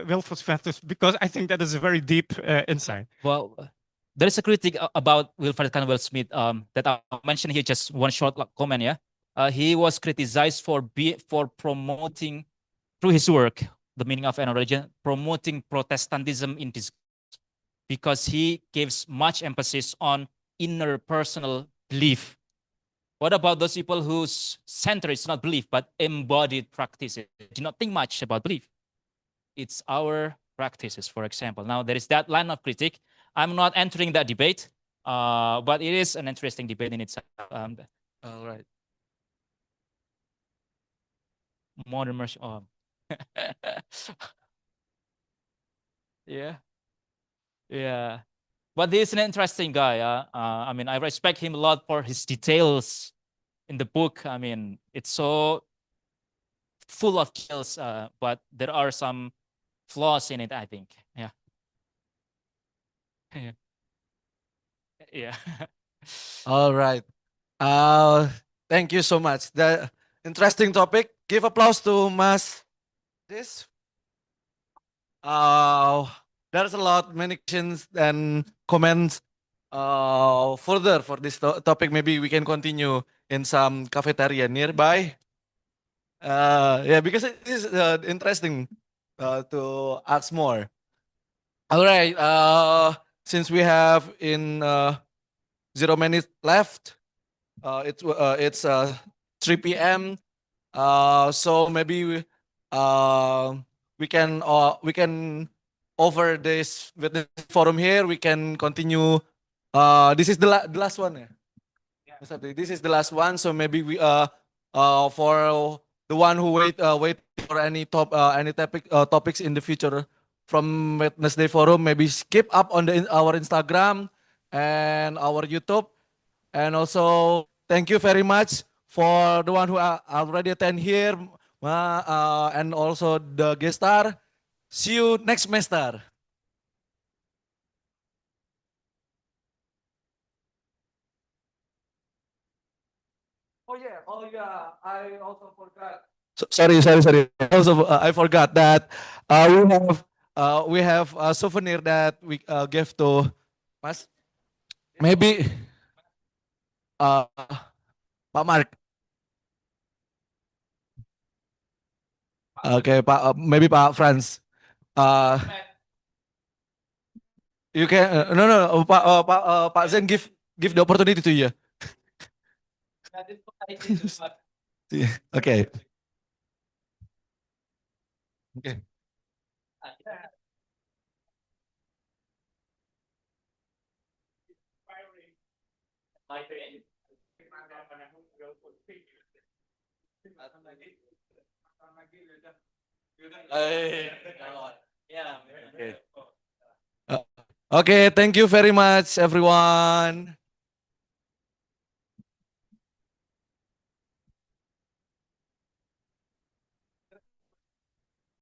Wilfred Smith because I think that is a very deep insight. Well, there is a critic about Wilfred Cantwell Smith that I'll mention here, just one short comment. Yeah, he was criticized for promoting through his work, The Meaning of Any Religion, promoting Protestantism in this, because he gives much emphasis on inner personal belief. What about those people whose center is not belief, but embodied practices? Do not think much about belief. It's our practices, for example. Now, there is that line of critique. I'm not entering that debate, but it is an interesting debate in itself. All right. Modern mercy. Oh. Yeah. Yeah. But he's an interesting guy. I mean, I respect him a lot for his details in the book. I mean, it's so full of details, but there are some flaws in it, I think. Yeah. Yeah. Yeah. All right. Thank you so much. The interesting topic. Give applause to Mas. This. There's a lot, many questions and comments. Further for this topic, maybe we can continue in some cafeteria nearby. Yeah, because it is interesting to ask more. All right. Since we have in 0 minutes left, it's 3 p.m. So maybe we can over this with the forum here. We can continue. This is the last one. Yeah. This is the last one. So maybe we for the one who wait for any topics in the future from Wednesday Forum, maybe skip up on our Instagram and our YouTube. And also thank you very much for the one who already attend here, and also the guest star. See you next semester. Oh yeah, I also forgot. Sorry. Also, I forgot that we have a souvenir that we gave to Mas. maybe Pak Mark. Okay, Pak, maybe Pak Franz. You can no, Pak Zen give the opportunity to you. Okay. Okay. Okay, thank you very much, everyone.